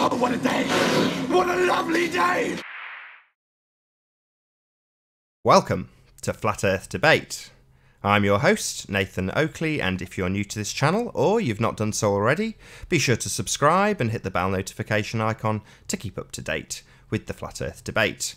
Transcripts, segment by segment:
Oh, what a day! What a lovely day! Welcome to Flat Earth Debate. I'm your host, Nathan Oakley, and if you're new to this channel, or you've not done so already, be sure to subscribe and hit the bell notification icon to keep up to date with the Flat Earth Debate.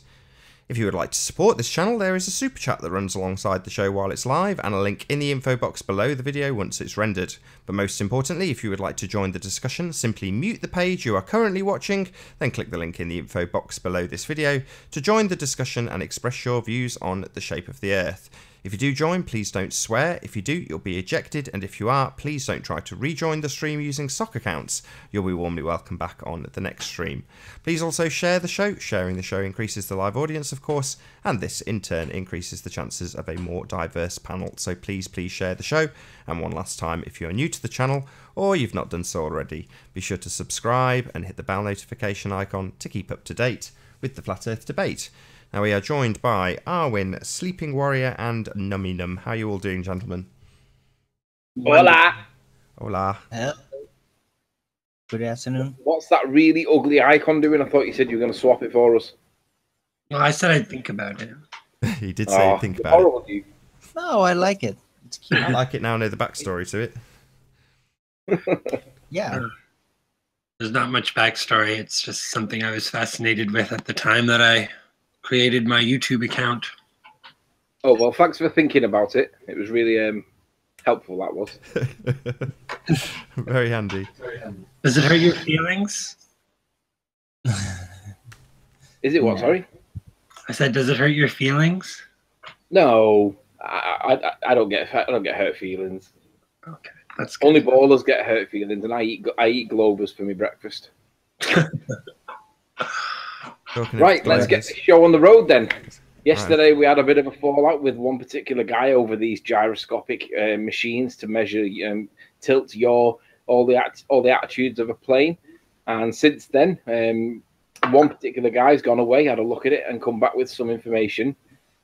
If you would like to support this channel, there is a super chat that runs alongside the show while it's live, and a link in the info box below the video once it's rendered. But most importantly, if you would like to join the discussion, simply mute the page you are currently watching, then click the link in the info box below this video to join the discussion and express your views on the shape of the Earth. If you do join, please don't swear. If you do, you'll be ejected, and if you are, please don't try to rejoin the stream using sock accounts. You'll be warmly welcome back on the next stream. Please also share the show. Sharing the show increases the live audience, of course, and this in turn increases the chances of a more diverse panel. So please share the show. And one last time, if you're new to the channel or you've not done so already, be sure to subscribe and hit the bell notification icon to keep up to date with the Flat Earth Debate. Now we are joined by Arwin, Sleeping Warrior, and Nummy Num. How are you all doing, gentlemen? Hola. Hola. Hello. Good afternoon. What's that really ugly icon doing? I thought you said you were going to swap it for us. Well, I said I'd think about it. He did say think about it. You. No, I like it. It's cute. I like it now. I know the backstory to it. Yeah. There's not much backstory. It's just something I was fascinated with at the time that I created my YouTube account. Oh, well, thanks for thinking about it. It was really helpful, that was. Very handy. Does it hurt your feelings? Is it what, sorry? I said, does it hurt your feelings? No, I don't get hurt feelings. Okay, that's good. Only ballers get hurt feelings, and I eat Globers for my breakfast. Right, let's get the show on the road then. Yesterday we had a bit of a fallout with one particular guy over these gyroscopic machines to measure tilt all the attitudes of a plane, and since then one particular guy's gone away, had a look at it, and come back with some information.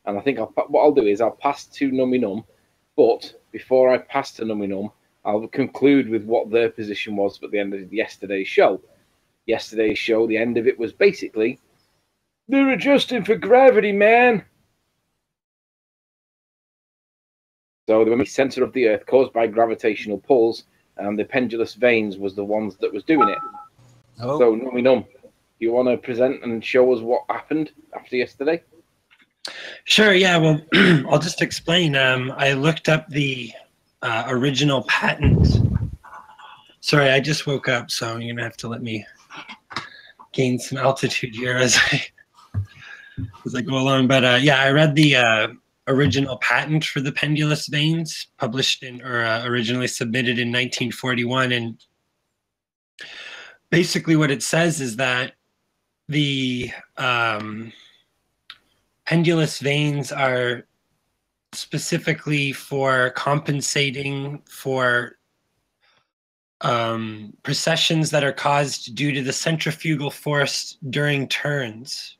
And I think what I'll do is I'll pass to Nummy Num, but before I pass to Nummy Num, I'll conclude with what their position was at the end of yesterday's show. Yesterday's show, the end of it was basically, they're adjusting for gravity, man. So the center of the Earth caused by gravitational pulls, and the pendulous veins was the ones that was doing it. Oh. So, Nummy Num, you want to present and show us what happened after yesterday? Sure, yeah, well, I'll just explain. I looked up the original patent. Sorry, I just woke up, so you're going to have to let me gain some altitude here as I go along. But yeah, I read the original patent for the pendulous veins, published in or originally submitted in 1941, and basically what it says is that the pendulous veins are specifically for compensating for precessions that are caused due to the centrifugal force during turns.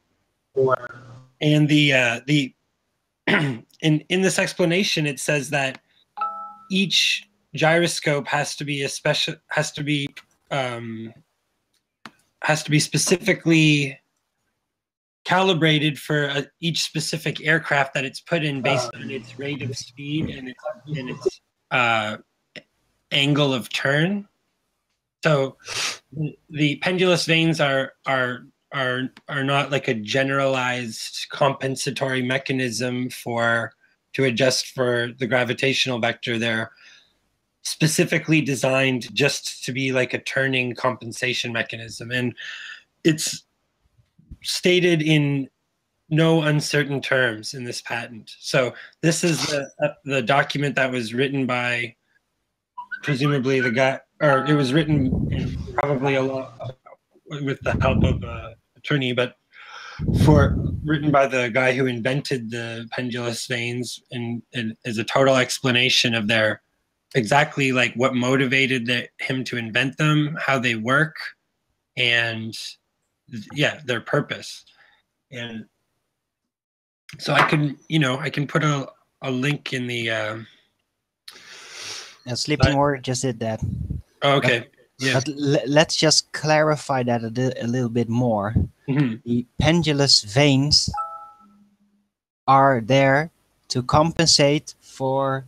And the in this explanation, it says that each gyroscope has to be specifically calibrated for each specific aircraft that it's put in based on its rate of speed and its angle of turn. So the pendulous veins are not like a generalized compensatory mechanism to adjust for the gravitational vector. They're specifically designed just to be like a turning compensation mechanism, and it's stated in no uncertain terms in this patent. So this is the document that was written by presumably the guy, or it was written probably with the help of an attorney, but written by the guy who invented the pendulous veins, and is a total explanation of their exactly like what motivated him to invent them, how they work, and yeah, their purpose. And so I can put a link in the Sleeping Warrior just did that. Oh, okay. Yeah. But let's just clarify that a little bit more. The pendulous vanes are there to compensate for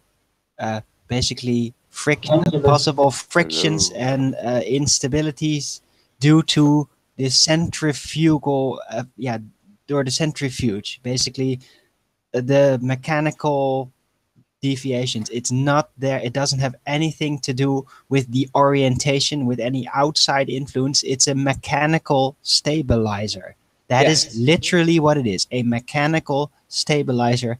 basically possible frictions and instabilities due to the centrifugal, or the centrifuge. Basically, the mechanical deviations. It's not there. It doesn't have anything to do with the orientation, with any outside influence. It's a mechanical stabilizer. That is literally what it is. A mechanical stabilizer.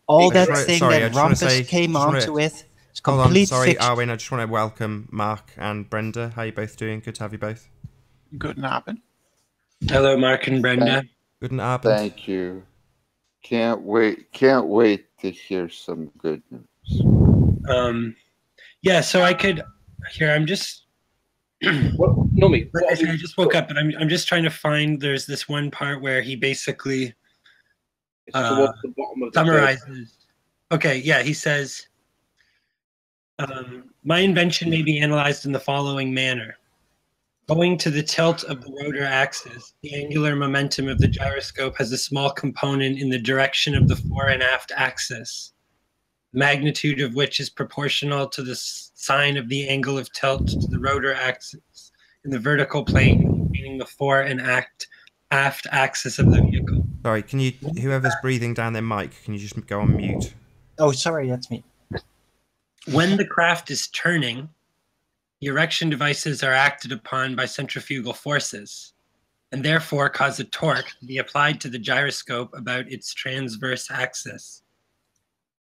All that thing that Rumpus came onto with. It's complete fiction. Arwin, I just want to welcome Mark and Brenda. How are you both doing? Good to have you both. Guten Abend. Hello, Mark and Brenda. Guten Abend. Thank you. Can't wait to hear some good news. Yeah, so I could here. I'm just. I just woke up, but I'm just trying to find. There's this one part where he basically towards the bottom of the summarizes. Okay, yeah, he says, my invention may be analyzed in the following manner. Owing to the tilt of the rotor axis, the angular momentum of the gyroscope has a small component in the direction of the fore and aft axis, the magnitude of which is proportional to the sine of the angle of tilt to the rotor axis in the vertical plane, meaning the fore and aft axis of the vehicle. Sorry, can you, whoever's breathing down their mic, can you just go on mute? Oh, sorry, that's me. When the craft is turning, the erection devices are acted upon by centrifugal forces, and therefore cause a torque to be applied to the gyroscope about its transverse axis.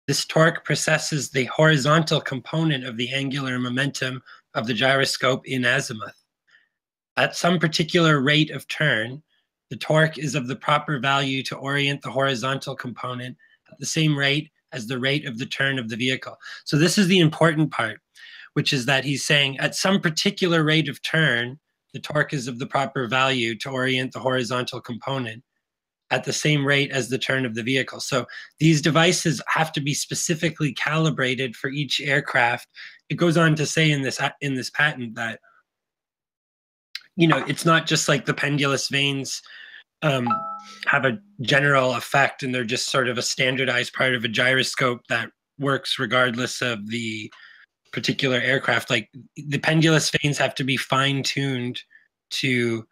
This torque processes the horizontal component of the angular momentum of the gyroscope in azimuth. At some particular rate of turn, the torque is of the proper value to orient the horizontal component at the same rate as the rate of the turn of the vehicle. So this is the important part, which is that he's saying at some particular rate of turn, the torque is of the proper value to orient the horizontal component at the same rate as the turn of the vehicle. So these devices have to be specifically calibrated for each aircraft. It goes on to say in this patent that, you know, it's not just like the pendulous vanes have a general effect and they're just sort of a standardized part of a gyroscope that works regardless of the particular aircraft. Like the pendulous vanes have to be fine-tuned to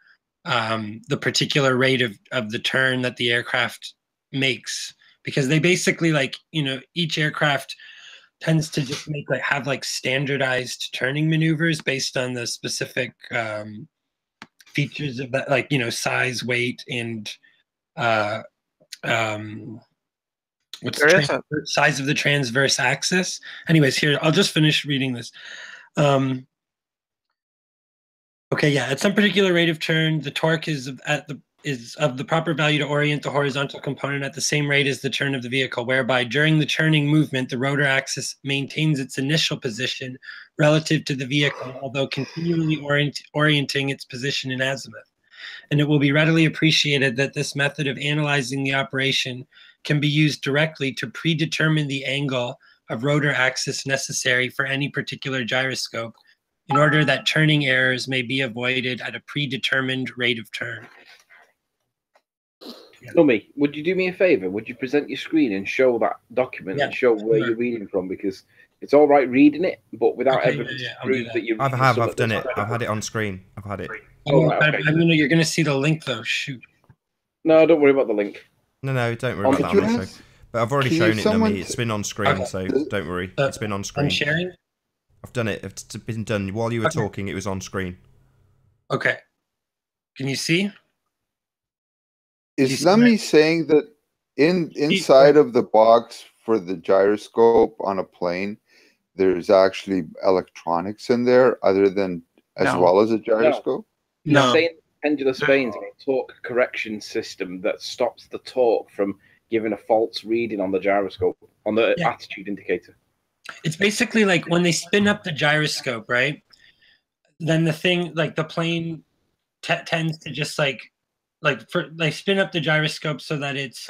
the particular rate of the turn that the aircraft makes, because they basically, like, you know, each aircraft tends to just have standardized turning maneuvers based on the specific features of that, like, you know, size, weight, and size of the transverse axis. Anyways, here, I'll just finish reading this. Okay, yeah, at some particular rate of turn, the torque is of the proper value to orient the horizontal component at the same rate as the turn of the vehicle, whereby during the turning movement, the rotor axis maintains its initial position relative to the vehicle, although continually orienting its position in azimuth. And it will be readily appreciated that this method of analyzing the operation can be used directly to predetermine the angle of rotor axis necessary for any particular gyroscope, in order that turning errors may be avoided at a predetermined rate of turn. Tommy, would you do me a favor? Would you present your screen and show that document and show where you're reading from? Because it's all right reading it, but without evidence to prove that you're reading. I've done it. I've had it on screen. I've had it. You're going to see the link though. Shoot. No, don't worry about the link. No, don't worry about that. But I've already shown it to me. It's been on screen, so don't worry. It's been on screen. I'm sharing? I've done it. It's been done while you were talking. It was on screen. Okay. Can you see? Is Lemmy saying that inside of the box for the gyroscope on a plane, there's actually electronics in there other than well as a gyroscope? No. He's saying pendulous vanes are a torque correction system that stops the torque from giving a false reading on the gyroscope, on the attitude indicator. It's basically like when they spin up the gyroscope, right? Then the thing, like the plane tends to just they spin up the gyroscope so that it's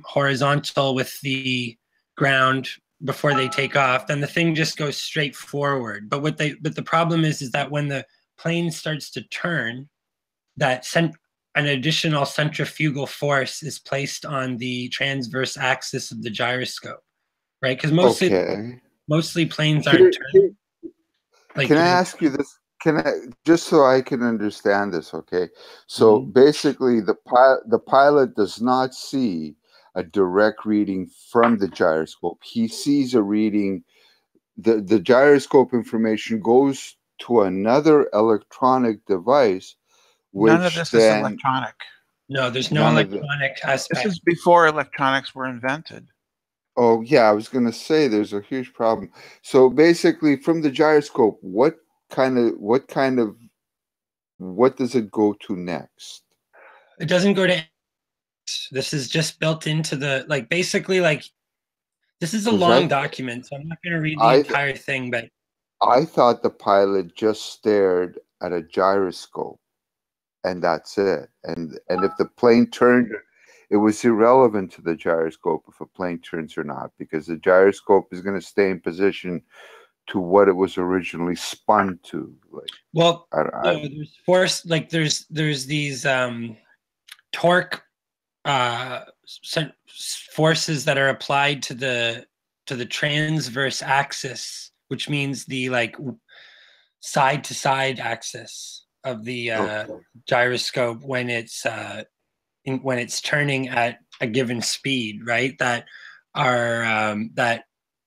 horizontal with the ground before they take off, then the thing just goes straight forward. But the problem is that when the plane starts to turn, an additional centrifugal force is placed on the transverse axis of the gyroscope, right? Because mostly planes aren't turning. Can I ask you this? Just so I can understand this, okay? So basically, the pilot does not see a direct reading from the gyroscope. He sees a reading. The gyroscope information goes to another electronic device. None of this is electronic. No, there's no electronic aspect. This is before electronics were invented. Oh yeah, I was going to say there's a huge problem. So basically, from the gyroscope, what does it go to next? It doesn't go to. This is just built into the basically this is a long document, so I'm not going to read the entire thing. But I thought the pilot just stared at a gyroscope, and that's it. And if the plane turned, it was irrelevant to the gyroscope if a plane turns or not, because the gyroscope is going to stay in position to what it was originally spun to. There's force, there's these torque forces that are applied to the transverse axis, which means the side to side axis of the gyroscope when it's turning at a given speed, right? That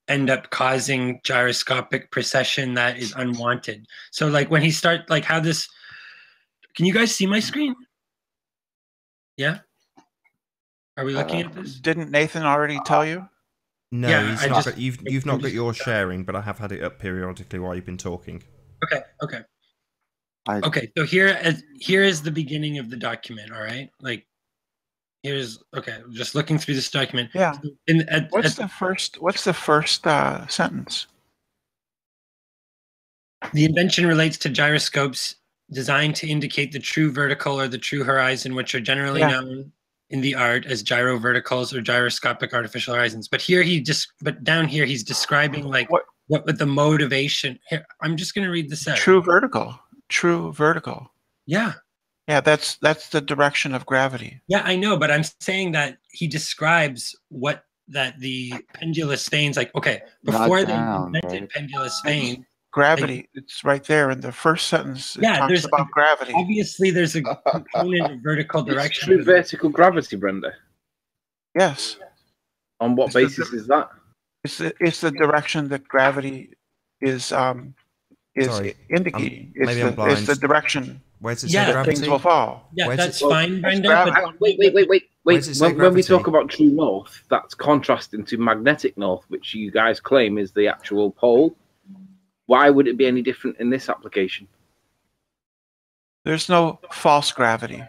end up causing gyroscopic precession that is unwanted. So when he starts, how this, can you guys see my screen? Yeah. Are we looking at this? Didn't Nathan already tell you? No, yeah, you've not got your sharing, but I have had it up periodically while you've been talking. Okay. Okay. So here is the beginning of the document. All right. Just looking through this document. Yeah. What's the first sentence? The invention relates to gyroscopes designed to indicate the true vertical or the true horizon, which are generally known in the art as gyro-verticals or gyroscopic artificial horizons. But down here he's describing what the motivation. Here, I'm just going to read this out. True vertical. Yeah. Yeah, that's the direction of gravity. Yeah, I know, but I'm saying that he describes the pendulous veins, before they invented pendulous veins. Gravity, it's right there in the first sentence. It talks about gravity. Obviously, there's a component of vertical direction. True vertical gravity, Brenda. Yes. On what basis is that? It's the direction that gravity is indicating. It's the direction. Where does it say gravity? Things will fall. Yeah, that's fine, Brenda. Wait. When we talk about true north, that's contrasting to magnetic north, which you guys claim is the actual pole. Why would it be any different in this application? There's no false gravity.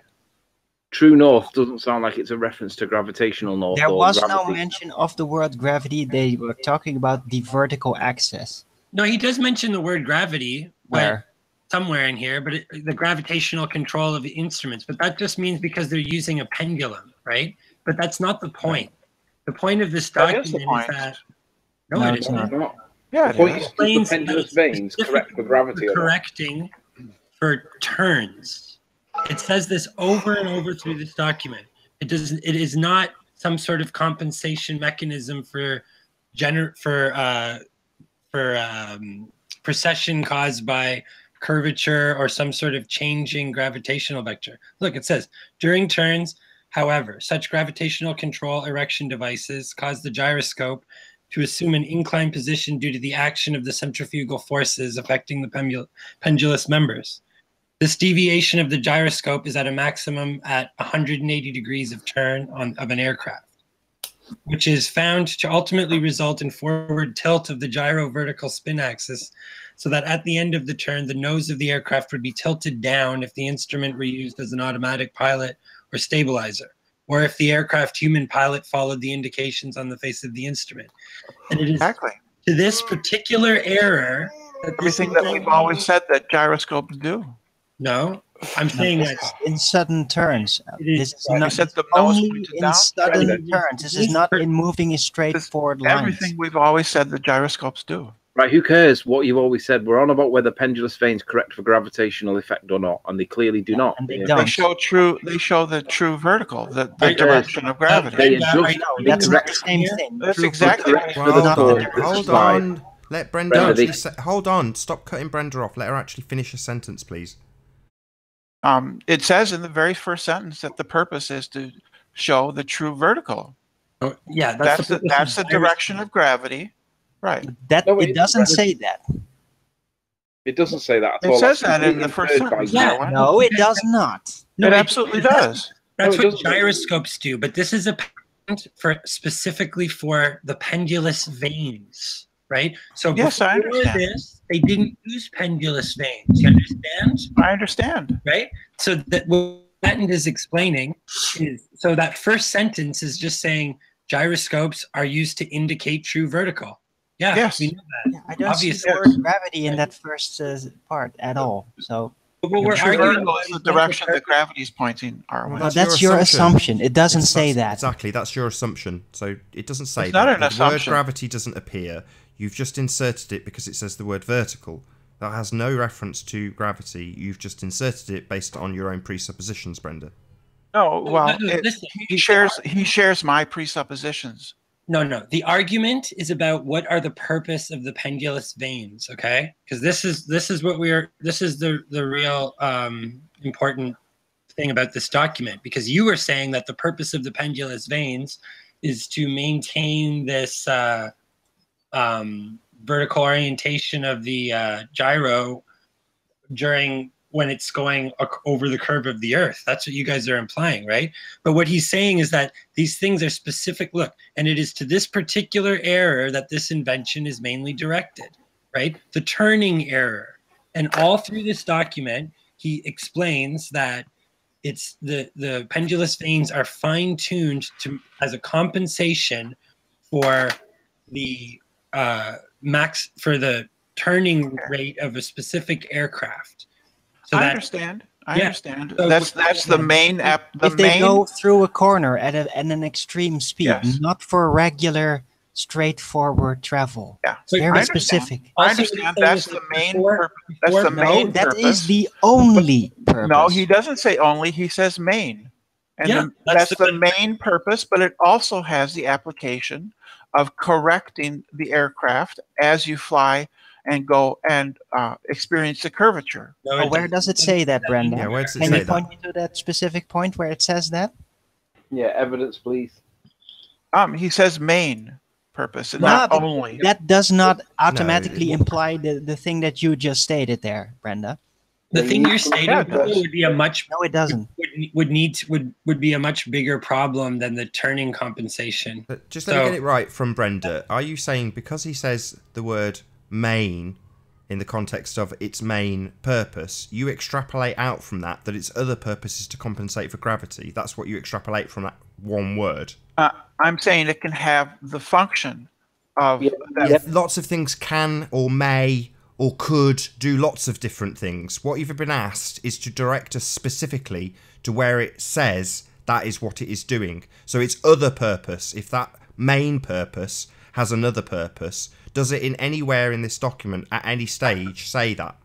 True north doesn't sound like it's a reference to gravitational north. There was no mention of the word gravity. They were talking about the vertical axis. No, he does mention the word gravity. Where? Somewhere in here, but the gravitational control of the instruments. But that just means because they're using a pendulum, right? But that's not the point. The point of this document is that... No, it is not. Yeah, the point is the pendulous veins correct for gravity. Correcting for turns. It says this over and over through this document. It is not some sort of compensation mechanism for precession caused by curvature or some sort of changing gravitational vector. Look, it says, during turns, however, such gravitational control erection devices cause the gyroscope to assume an inclined position due to the action of the centrifugal forces affecting the pendulous members. This deviation of the gyroscope is at a maximum at 180 degrees of turn of an aircraft, which is found to ultimately result in forward tilt of the gyro-vertical spin axis, so that at the end of the turn, the nose of the aircraft would be tilted down if the instrument were used as an automatic pilot or stabilizer, or if the aircraft human pilot followed the indications on the face of the instrument. And it is to this particular error that everything that we've always said that gyroscopes do. No, I'm saying This that is in sudden turns. This is You not said the nose only pointed in down. sudden turns. This is not in moving a straight forward lines. Everything we've always said the gyroscopes do. Right, who cares what you've always said? We're on about whether pendulous vanes correct for gravitational effect or not, and they clearly do not. And they Yeah. don't. They show the true vertical, the Right, direction of gravity. They Brenda, adjust. are That's you not the correct. same thing. That's True, exactly correct what for the Well, core, not- the hold slide. on. Let Brenda Brenda, actually they- say, hold on. Stop cutting Brenda off. Let her actually finish a sentence, please. It says in the very first sentence that the purpose is to show the true vertical. Oh, yeah, That's the the direction of gravity. Right. That No, it doesn't say that. It doesn't say that at It all. says That's that in the completely first inferred by sentence. you. Yeah. Darwin. No, it does not. No, It absolutely does. That's No, it what doesn't. gyroscopes do, but this is a patent for specifically for the pendulous vanes, right? So Yes, I before understand. this, they didn't use pendulous vanes. You understand? I understand. Right? So that what the patent is explaining is so that first sentence is just saying gyroscopes are used to indicate true vertical. Yeah, Yes. we know that. Yeah, I don't see Obviously. the word gravity in that first part at all. So But what we're True arguing vertical about is the is not direction the that gravity is pointing. Well, well, that's that's your your assumption. assumption. It doesn't It's- say that's- that. Exactly, that's your assumption. So it doesn't say It's not that. an The word assumption. gravity doesn't appear. You've just inserted it because it says the word vertical. That has no reference to gravity. You've just inserted it based on your own presuppositions, Brenda. No, well, listen, he shares my presuppositions. No. The argument is about what are the purpose of the pendulous vanes, okay? Because this is the real important thing about this document. Because you were saying that the purpose of the pendulous vanes is to maintain this vertical orientation of the gyro during when it's going over the curve of the Earth. That's what you guys are implying, right? But what he's saying is that these things are specific. Look, and it is to this particular error that this invention is mainly directed, right? The turning error. And all through this document, he explains that it's the pendulous vanes are fine-tuned to as a compensation for the max for the turning rate of a specific aircraft. So I understand. I yeah. understand. So- That's the main app. The If they main. go through a corner at an extreme speed, Yes. not for regular, straightforward travel. Yeah. So Very I understand. specific. I Also, understand. what he's That's saying the is main before- purpose. That's the before- No, main that purpose. is the only purpose. No, he doesn't say only. He says main. And Yeah, that's the main purpose, but it also has the application of correcting the aircraft as you fly and go and experience the curvature. No, Oh, it where doesn't. does it say that, Brenda? Yeah, where does it Can say you point me to that specific point where it says that? Yeah, evidence, please. He says main purpose and No, not but only. That does not automatically it- imply the thing that you just stated there, Brenda. The thing you're stating Yeah, it does. would be a much No, it doesn't. would be a much bigger problem than the turning compensation. But just let me get it right from Brenda. Are you saying because he says the word main in the context of its main purpose, you extrapolate out from that its other purpose is to compensate for gravity? That's what you extrapolate from that one word? I'm saying it can have the function of that. Yeah, lots of things can or may or could do lots of different things. What you've been asked is to direct us specifically to where it says that is what it is doing. So its other purpose, if that main purpose has another purpose, does it in anywhere in this document at any stage say that?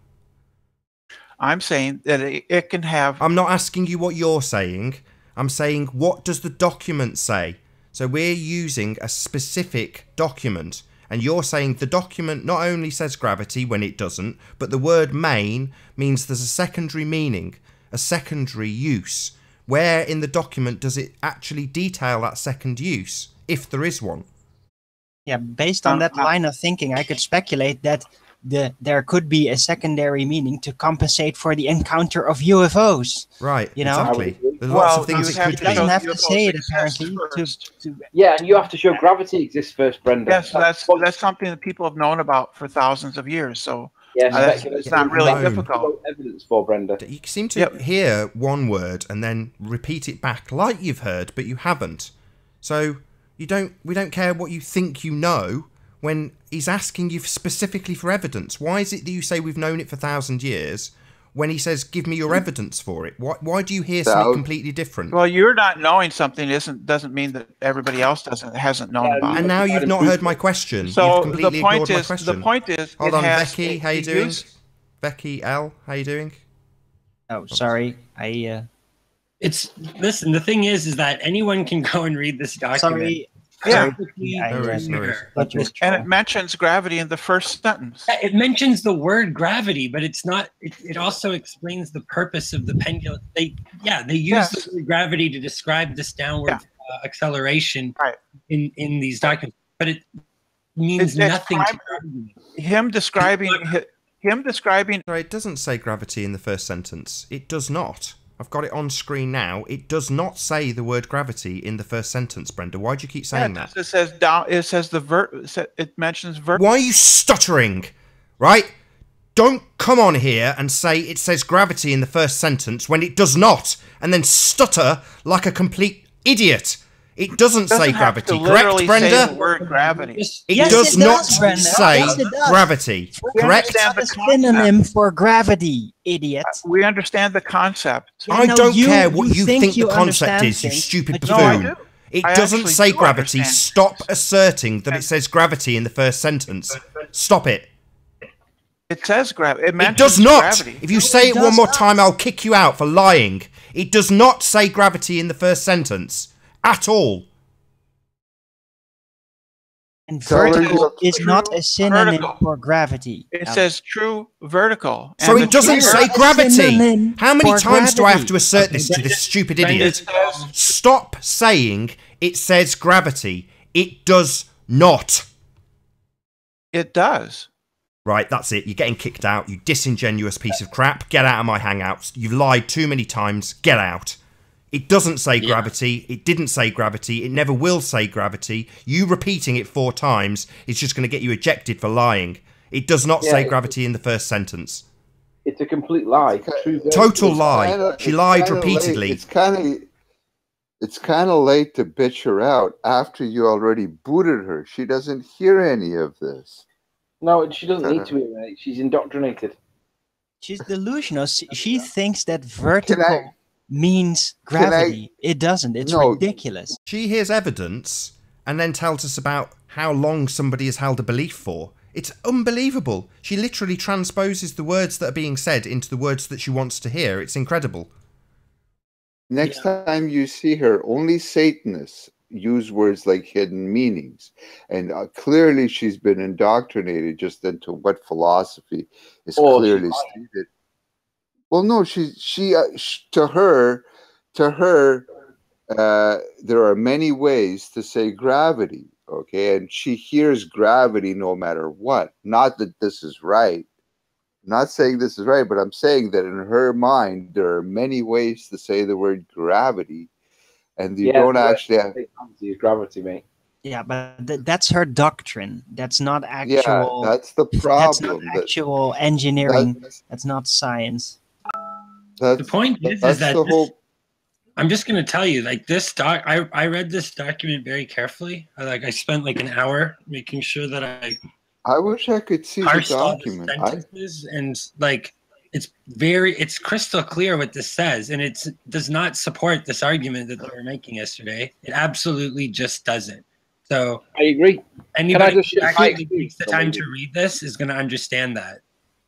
I'm saying that it can have. I'm not asking you what you're saying. I'm saying what does the document say? So we're using a specific document. And you're saying the document not only says gravity when it doesn't, but the word main means there's a secondary meaning, a secondary use. Where in the document does it actually detail that second use, if there is one? Yeah, based on that line of thinking, I could speculate that there could be a secondary meaning to compensate for the encounter of UFOs. Right, You know? exactly. There's lots of things you it have could to be. It doesn't show have to UFOs say it exist apparently first. to Yeah, and you have to show gravity exists first, Brenda. Yes, that's something that people have known about for thousands of years. So Yeah, that's speculation. not really Known. difficult. Evidence for Brenda. You seem to Yep. hear one word and then repeat it back like you've heard, but you haven't. So we don't care what you think you know when he's asking you specifically for evidence. Why is it that you say we've known it for 1,000 years when he says, give me your evidence for it? Why do you hear something completely different? Well, you're not knowing something doesn't mean that everybody else hasn't known about it. And now you've not heard my question. So you've completely ignored my question. The point is, hold on, Becky, how you doing? Becky L, how you doing? Oh, sorry. Listen, the thing is that anyone can go and read this document. Sorry. Yeah. And it mentions gravity in the first sentence. Yeah, it mentions the word gravity, but it's not. It also explains the purpose of the pendulum. They use the word gravity to describe this downward acceleration in these documents, but it means nothing. Him describing. Sorry, it doesn't say gravity in the first sentence. It does not. I've got it on screen now. It does not say the word gravity in the first sentence, Brenda. Why do you keep saying that? It says down. It says it mentions vertical. Why are you stuttering? Right? Don't come on here and say it says gravity in the first sentence when it does not, and then stutter like a complete idiot. It doesn't say gravity, correct, Brenda? Say the word gravity. It does not say gravity, correct? It's a synonym for gravity, idiot. We understand the concept. I don't care what you think the concept is, you stupid buffoon. It doesn't say gravity. Stop asserting that it says gravity in the first sentence. Stop it. It says gravity. It does not. If you say it one more time, I'll kick you out for lying. It does not say gravity in the first sentence. At all. And vertical is not a synonym for gravity. It says true vertical. So it doesn't say gravity. How many times do I have to assert this to this stupid idiot? Stop saying it says gravity. It does not. It does. Right, that's it. You're getting kicked out, you disingenuous piece of crap. Get out of my hangouts. You've lied too many times. Get out. It doesn't say gravity. It didn't say gravity. It never will say gravity. You repeating it 4 times is just going to get you ejected for lying. It does not say gravity in the first sentence. It's a complete lie. Total lie. She lied repeatedly. It's kind of late to bitch her out after you already booted her. She doesn't hear any of this. No, she doesn't need to be, mate. She's indoctrinated. She's delusional. She thinks that vertical means gravity. It doesn't. It's ridiculous. She hears evidence and then tells us about how long somebody has held a belief for. It's unbelievable. She literally transposes the words that are being said into the words that she wants to hear. It's incredible. Next time you see her, only Satanists use words like hidden meanings. And clearly she's been indoctrinated just into what philosophy is clearly stated. Well, no, to her, there are many ways to say gravity, okay? And she hears gravity no matter what. Not that this is right. I'm not saying this is right, but I'm saying that in her mind, there are many ways to say the word gravity, and you don't actually have gravity, mate. Yeah, but that's her doctrine. That's not actual. Yeah, that's the problem. That's not actual engineering. That's not science. The point is that I'm just going to tell you, like this I read this document very carefully. I spent like an hour making sure that I wish I could see the document. And like it's crystal clear what this says, and it does not support this argument that they were making yesterday. It absolutely just doesn't. So I agree. Anybody who actually takes the time to read this is going to understand that.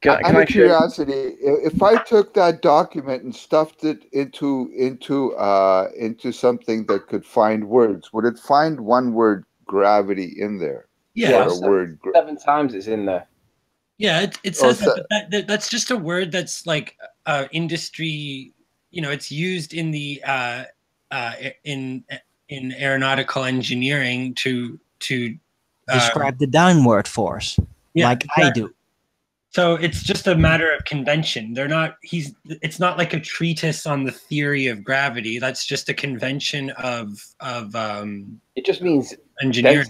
Out of curiosity, if I took that document and stuffed it into something that could find words, would it find one word gravity in there? Yeah, or a word 7 times it's in there. Yeah, it says that's just a word that's like industry. You know, it's used in the in aeronautical engineering to describe the downward force, like I do. So it's just a matter of convention. It's not like a treatise on the theory of gravity. That's just a convention of it just means engineering.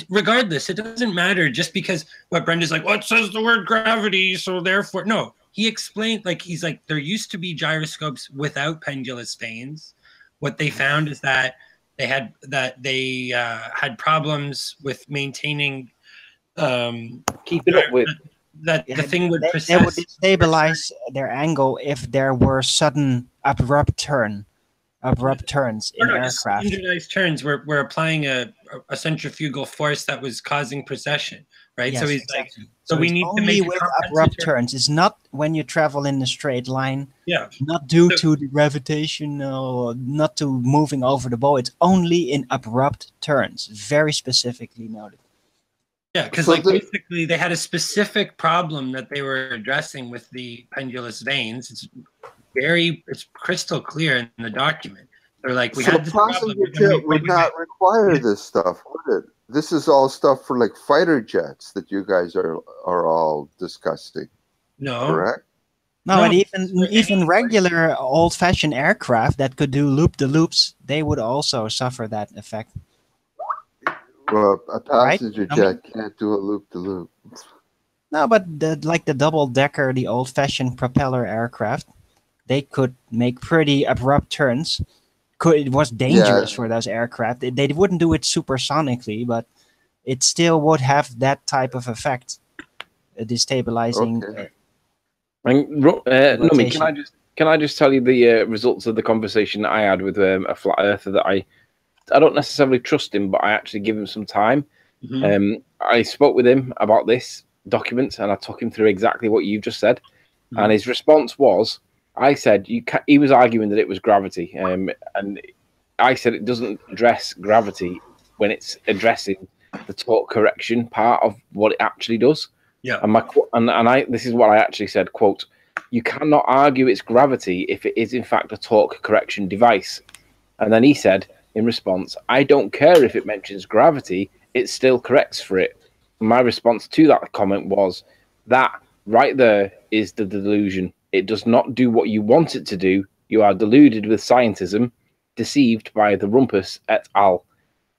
Regardless, it doesn't matter just because what Brenda's like, well, it says the word gravity, so therefore no. He explained, he's like, there used to be gyroscopes without pendulous vanes. What they found is that they had problems with maintaining keeping up with that the thing would they process. would destabilize their angle if there were sudden abrupt turns in aircraft. Just synchronized turns. We're applying a centrifugal force that was causing precession, right? Yes, so he's exactly. like, so we it's need to only make with abrupt turns. It's not when you travel in a straight line. Yeah. Not due to the gravitational, not to moving over the ball. It's only in abrupt turns. Very specifically noted. Yeah, because basically they had a specific problem that they were addressing with the pendulous veins. It's crystal clear in the document. They're like, we had this problem. Passenger jet would not require this stuff, would it? This is all stuff for like fighter jets that you guys are all discussing. No. Correct? No, and even regular old-fashioned aircraft that could do loop-the-loops, they would also suffer that effect. Well, a passenger jet can't do a loop-the-loop. No, but like the double-decker, the old-fashioned propeller aircraft, they could make pretty abrupt turns. It was dangerous for those aircraft. They wouldn't do it supersonically, but it still would have that type of effect, destabilizing. Okay. Numi, can I just tell you the results of the conversation that I had with a flat earther that I don't necessarily trust him, but I actually give him some time. I spoke with him about this document, and I took him through exactly what you just said, and his response was, I said he was arguing that it was gravity, and I said it doesn't address gravity when it's addressing the torque correction part of what it actually does. Yeah, and this is what I actually said, quote, "You cannot argue it's gravity if it is in fact a torque correction device." And then he said in response, "I don't care if it mentions gravity, it still corrects for it." And my response to that comment was, that right there is the delusion. It does not do what you want it to do. You are deluded with scientism, deceived by the Rumpus et al.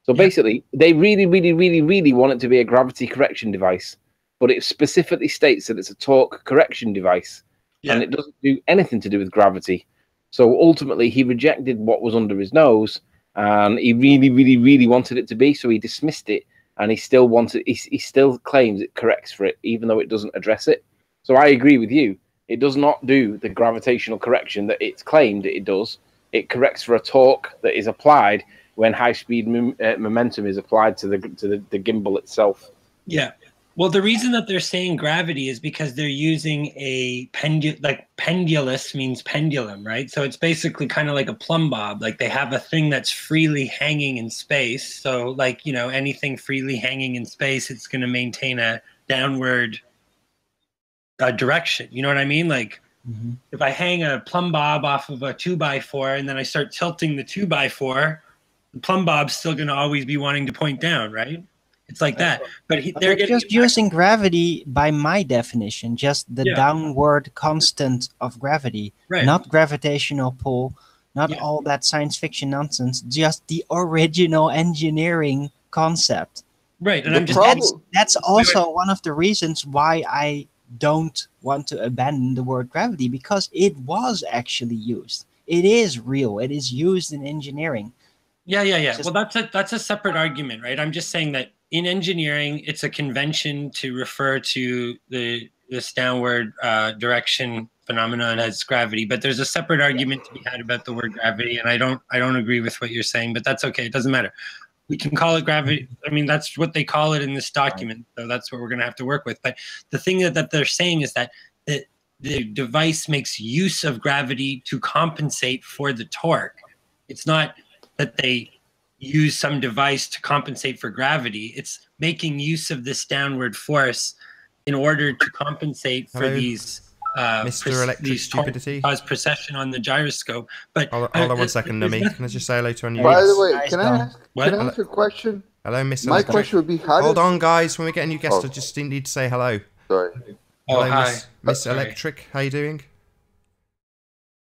So basically, they really, really, really, really want it to be a gravity correction device, but it specifically states that it's a torque correction device, and it doesn't do anything to do with gravity. So ultimately, he rejected what was under his nose, and he really, really, really wanted it to be, so he dismissed it, and he still claims it corrects for it, even though it doesn't address it. So I agree with you. It does not do the gravitational correction that it's claimed it does. It corrects for a torque that is applied when high-speed momentum is applied to the gimbal itself. Yeah. Well, the reason that they're saying gravity is because they're using a pendulous means pendulum, right? So it's basically kind of like a plumb bob. Like they have a thing that's freely hanging in space. So like, you know, anything freely hanging in space, it's going to maintain a downward direction. You know what I mean? Like if I hang a plumb bob off of a 2x4 and then I start tilting the 2x4, the plumb bob's still going to always be wanting to point down, right? It's like that. But they're just using gravity by my definition, just the downward constant of gravity, not gravitational pull, not all that science fiction nonsense, just the original engineering concept. Right. And that's also one of the reasons why I don't want to abandon the word gravity, because it was actually used. It is real. It is used in engineering. Yeah. Well, that's a separate argument, right? I'm just saying that in engineering, it's a convention to refer to this downward direction phenomenon as gravity. But there's a separate argument to be had about the word gravity, and I don't agree with what you're saying. But that's okay. It doesn't matter. We can call it gravity. I mean, that's what they call it in this document. So that's what we're going to have to work with. But the thing that they're saying is that the device makes use of gravity to compensate for the torque. It's not that they use some device to compensate for gravity. It's making use of this downward force in order to compensate for these Mr. Electric Stupidity cause precession on the gyroscope. But hold on 1 second, Numi. Can I just say hello to you? By the way, can I ask a question? Hello, Mr. My question would be, hold on, guys. When we get a new guest, I just need to say hello. Sorry. Hello, hi. Miss Electric. How you doing?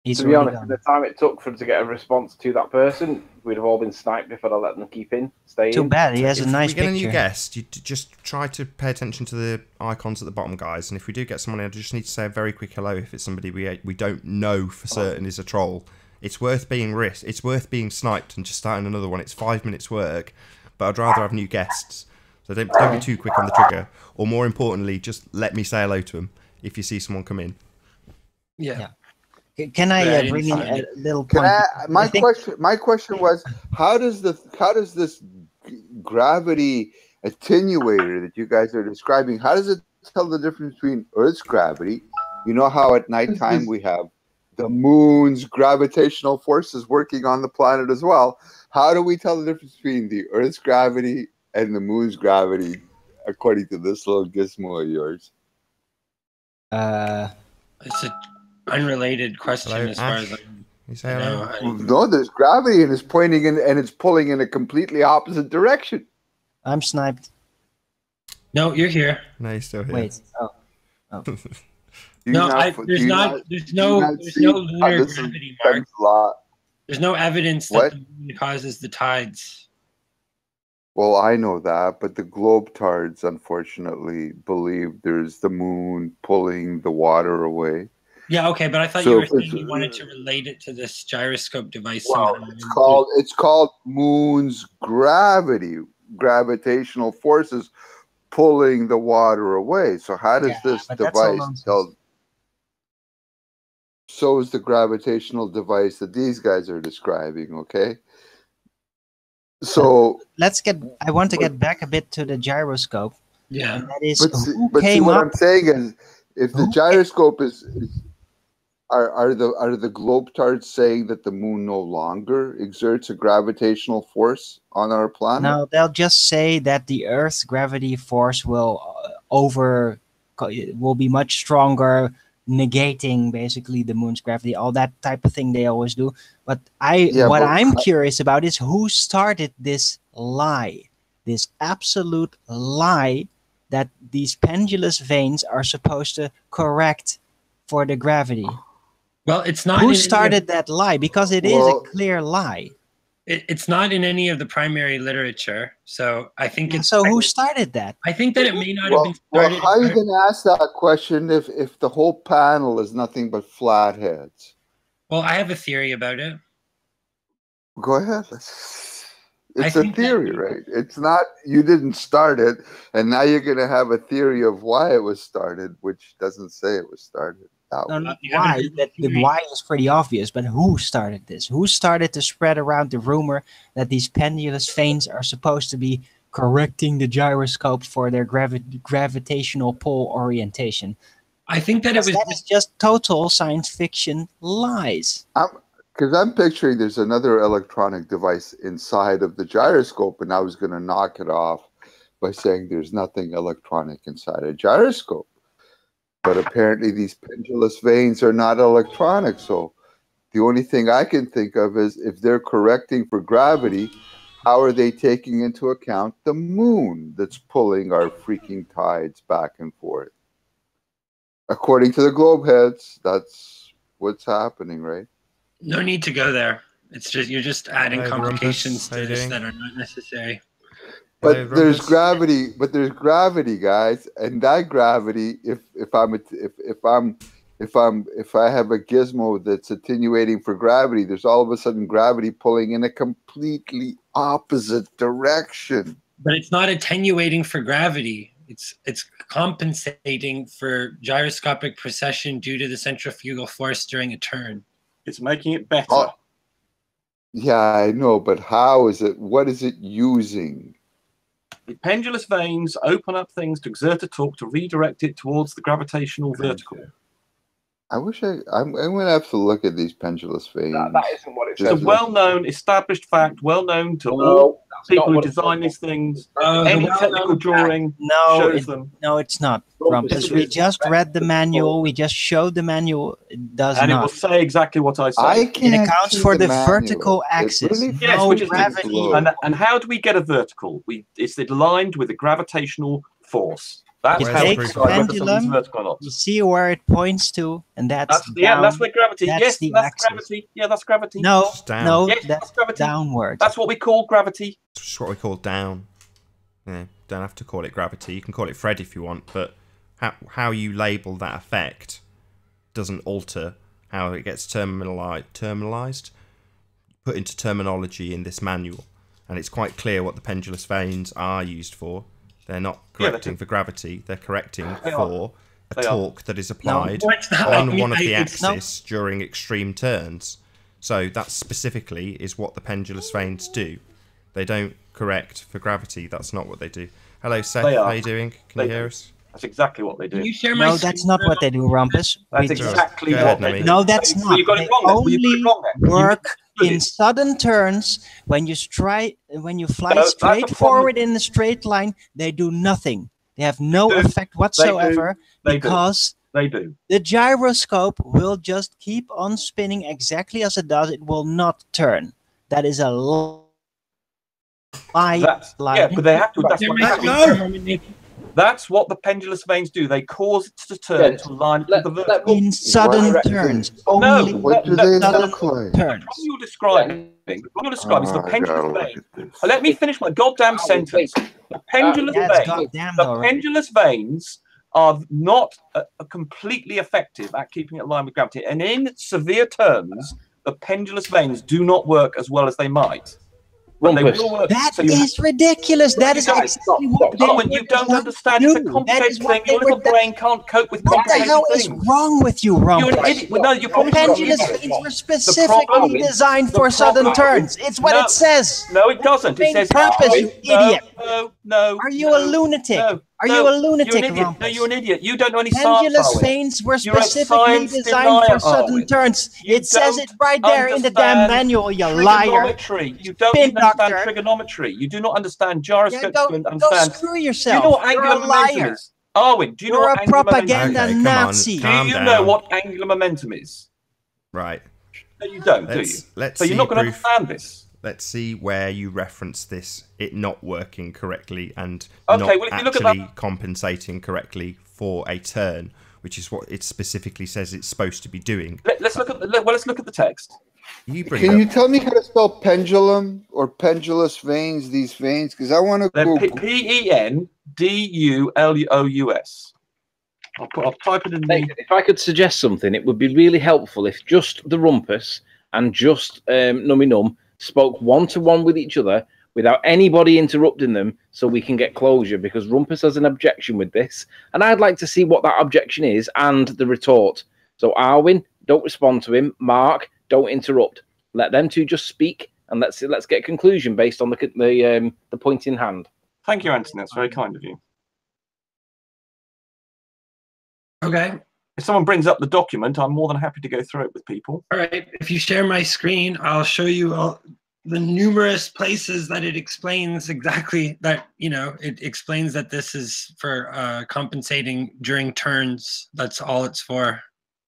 To be honest, the time it took for him to get a response to that person, we'd have all been sniped if I'd have let them stay in. Too bad, he has a nice picture. If we get a new guest, you just try to pay attention to the icons at the bottom, guys. And if we do get someone, I just need to say a very quick hello if it's somebody we don't know for certain is a troll. It's worth being risked. It's worth being sniped and just starting another one. It's 5 minutes work, but I'd rather have new guests. So don't be too quick on the trigger. Or more importantly, just let me say hello to them if you see someone come in. Yeah. Can I bring in a little point? My question was, how does this gravity attenuator that you guys are describing, how does it tell the difference between Earth's gravity? You know how at nighttime we have the moon's gravitational forces working on the planet as well. How do we tell the difference between the Earth's gravity and the moon's gravity, according to this little gizmo of yours? It's an unrelated question. Hello, as Ash? far as You say I hello? know. No, there's gravity and it's pointing in and it's pulling in a completely opposite direction. I'm sniped. No, you're here. No, you're still here. Wait. Oh. There's no lunar gravity, Mark. There's no evidence that the moon causes the tides. Well, I know that, but the globetards unfortunately believe there's the moon pulling the water away. Yeah, okay, but I thought you were saying you wanted to relate it to this gyroscope device. Well, it's called moon's gravitational forces pulling the water away. So how does this device tell? So is the gravitational device that these guys are describing, okay? So I want to get back a bit to the gyroscope. Yeah. And that is what I'm saying is, if the gyroscope are the globetards saying that the moon no longer exerts a gravitational force on our planet? No, they'll just say that the Earth's gravity force will be much stronger, negating basically the moon's gravity, all that type of thing they always do. But I'm curious about is who started this lie, this absolute lie that these pendulous veins are supposed to correct for the gravity. Well, it's not. Who started that lie? Because it is a clear lie. It's not in any of the primary literature, so I think it's. So who started that? I think that it may not have been started. Well, how are you going to ask that question if the whole panel is nothing but flatheads? Well, I have a theory about it. Go ahead. It's a theory, right? It's not. You didn't start it, and now you're going to have a theory of why it was started, which doesn't say it was started. No, not why. The why is pretty obvious, but who started this? Who started to spread around the rumor that these pendulous veins are supposed to be correcting the gyroscope for their gravitational pull orientation? I think that is just total science fiction lies. Because I'm picturing there's another electronic device inside of the gyroscope, and I was going to knock it off by saying there's nothing electronic inside a gyroscope. But apparently these pendulous veins are not electronic. So the only thing I can think of is if they're correcting for gravity, how are they taking into account the moon that's pulling our freaking tides back and forth? According to the globe heads, that's what's happening, right? No need to go there. It's just you're just adding complications to this that are not necessary. But there's gravity, guys, and that gravity. If I have a gizmo that's attenuating for gravity, there's all of a sudden gravity pulling in a completely opposite direction. But it's not attenuating for gravity. It's compensating for gyroscopic precession due to the centrifugal force during a turn. It's making it better. Yeah, I know, but how is it? What is it using? The pendulous veins open up things to exert a torque to redirect it towards the gravitational vertical. I'm going to have to look at these pendulous veins. That isn't what it says. It's a well-known, established fact, well-known to all people who design these things. Any technical drawing shows them. No, it's not. Because we just read the manual. We just showed the manual. It does and not. it will say exactly what I say. It accounts for the vertical axis. Yes, which is gravity. And how do we get a vertical? It's aligned with the gravitational force. That's how we decide whether something's vertical or not. You see where it points to, and that's that's where gravity. That's that's gravity. Yeah, that's gravity. No, no, that's gravity. Downward. That's what we call gravity. It's what we call down. Yeah, don't have to call it gravity. You can call it Fred if you want, but how you label that effect doesn't alter how it gets terminalized, put into terminology in this manual, and it's quite clear what the pendulous veins are used for. They're not correcting for gravity. They're correcting for a torque that is applied on one of the axes during extreme turns. So that specifically is what the pendulous vanes do. They don't correct for gravity. That's not what they do. Hello, Seth. How are you doing? Can you hear us? That's exactly what they do. Can you share my No, that's not what they do, Rumpus. That's exactly what they do. No, that's not. You got it They wrong. only work in sudden turns. When you fly straight forward in a straight line, they do nothing. They have no effect whatsoever because the gyroscope will just keep on spinning exactly as it does. It will not turn. That is a lie. Yeah, but they have to. That's what the pendulous vanes do. They cause it to turn to line with the vertical. In sudden turns. No, what do they look like? The problem you're describing is the pendulous vanes. Let me finish my goddamn sentence. The pendulous vanes are not completely effective at keeping it in line with gravity. And in severe terms, the pendulous vanes do not work as well as they might. That is ridiculous. That is exactly what they you don't understand. It's a complicated thing. Your little brain can't cope with complicated things. What the hell is wrong with you, Rumpus? You're an idiot. No, you're probably pendulous vanes were specifically designed for sudden turns. It's what it says. No, it doesn't. It says purpose, you idiot. No. Are you a lunatic? Are you a lunatic, Rumpus? No, you're an idiot. You don't know any science. Pendulous vanes were specifically designed for sudden turns. It says it right there in the damn manual, you liar. You don't understand trigonometry. You do not understand gyroscopes. Don't screw yourself. Do you know what angular momentum is? Arwin, do you know what angular propaganda Nazi. Do you know what angular momentum is? Right. No, you don't, do you? So you're not going to understand this. Let's see where you reference this, it not working correctly and actually compensating correctly for a turn, which is what it specifically says it's supposed to be doing. Let's look at the text. Can you tell me how to spell pendulum or pendulous vanes? These vanes, because I want to go. Pendulous. I'll type it in. If I could suggest something, it would be really helpful if just the Rumpus and just Nummy Num spoke one-to-one with each other without anybody interrupting them, so we can get closure, because Rumpus has an objection with this, and I'd like to see what that objection is and the retort. So Arwin, don't respond to him. Mark, don't interrupt. Let them two just speak, and let's get a conclusion based on the point in hand. Thank you, Anthony. That's very kind of you. Okay. If someone brings up the document, I'm more than happy to go through it with people. All right. If you share my screen, I'll show you all the numerous places that it explains exactly that, it explains that this is for compensating during turns. That's all it's for.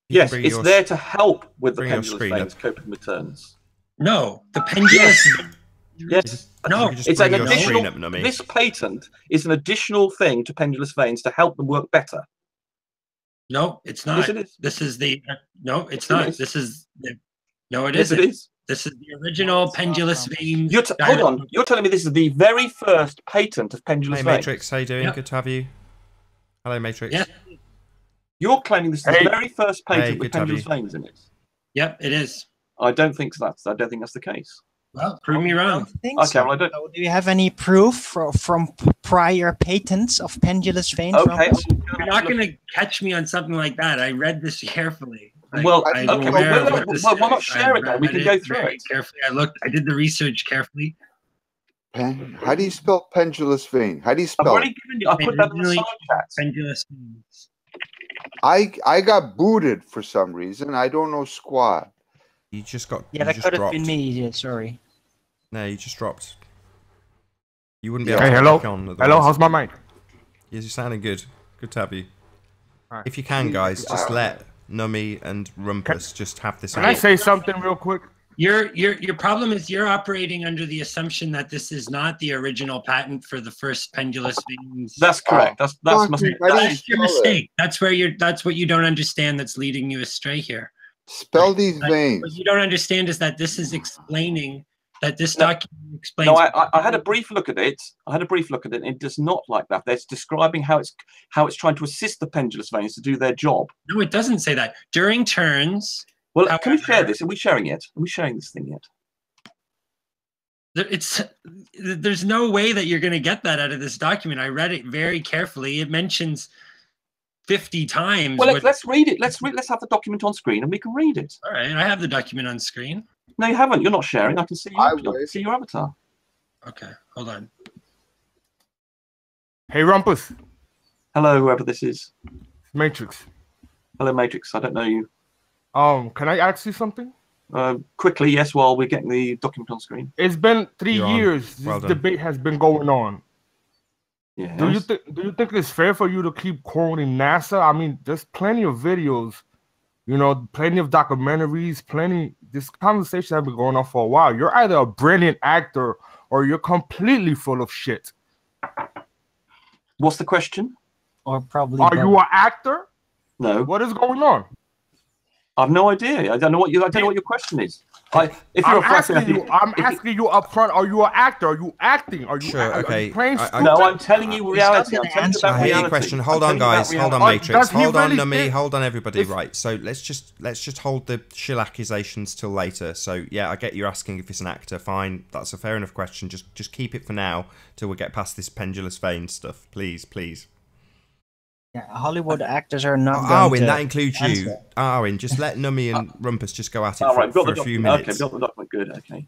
Yes, it's there to help with the pendulous vanes coping with turns. No, the pendulous... Yes. No, it's an additional... This patent is an additional thing to pendulous vanes to help them work better. No, it's not. Yes, it is. This is the no, it's not. This is no, it isn't. It is. This is the original pendulous vanes. Hold on. You're telling me this is the very first patent of pendulous vanes? Hey, Matrix, how you doing? Yep. Good to have you. Hello, Matrix. Yeah. You're claiming this is the very first patent with pendulous vanes in it? Yep, it is. I don't think so. I don't think that's the case. Well, prove me wrong. Okay, well, I don't. So do you have any proof from prior patents of pendulous vanes? Okay. You're not going to catch me on something like that. I read this carefully. Well, why not share it then? We can go through it carefully. I did the research carefully. How do you spell pendulous vane? How do you spell it? I put that in the side chat. Pendulous vanes. I got booted for some reason. I don't know squat. You just got. Yeah, that could have been me. Yeah, sorry. No, you just dropped. You wouldn't be able to hello. Click on hello, how's my mic? Yes, you're sounding good. Good to have you. Right. If you can, guys, just let Nummy and Rumpus just have this. Can I say something real quick? Your problem is you're operating under the assumption that this is not the original patent for the first pendulous vanes. That's correct. That's your mistake. That's what you don't understand. That's leading you astray here. Spell these vanes. What you don't understand is that this is explaining that this document explains. No, I had a brief look at it. It does not like that. It's describing how it's trying to assist the pendulous vanes to do their job. No, it doesn't say that. During turns. Well, can we share this? Are we sharing it? Are we sharing this thing yet? There's no way that you're going to get that out of this document. I read it very carefully. It mentions 50 times. Well, let's read it. Let's have the document on screen and we can read it. All right, I have the document on screen. No, you haven't. You're not sharing. I can see you. I can see your avatar. Okay, hold on. Hey, Rumpus. Hello, whoever this is. Matrix. Hello, Matrix. I don't know you. Can I ask you something? Quickly, yes, while we're getting the document on screen. It's been 3 years this debate has been going on. Yes. Do you think it's fair for you to keep quoting NASA? I mean, there's plenty of videos, you know, plenty of documentaries, this conversation has been going on for a while. You're either a brilliant actor or you're completely full of shit. What's the question? Or probably Are you an actor? No. What is going on? I've no idea. I don't know what your question is. I'm asking you up front. Are you an actor? Are you acting? Are you okay? No, I'm telling you reality. I'm telling you about I hear reality. your question. Hold on, guys. Hold on, Matrix. Hold on, Nummy. Hold on, everybody. Right. So let's just hold the shill accusations till later. So yeah, I get you asking if it's an actor. Fine, that's a fair enough question. Just keep it for now till we get past this pendulous vein stuff, please. Yeah, Hollywood actors are not. Arwin, that includes you. Arwin, just let Nummy and Rumpus just go at it for a few minutes. Okay, got the document. Good. Okay.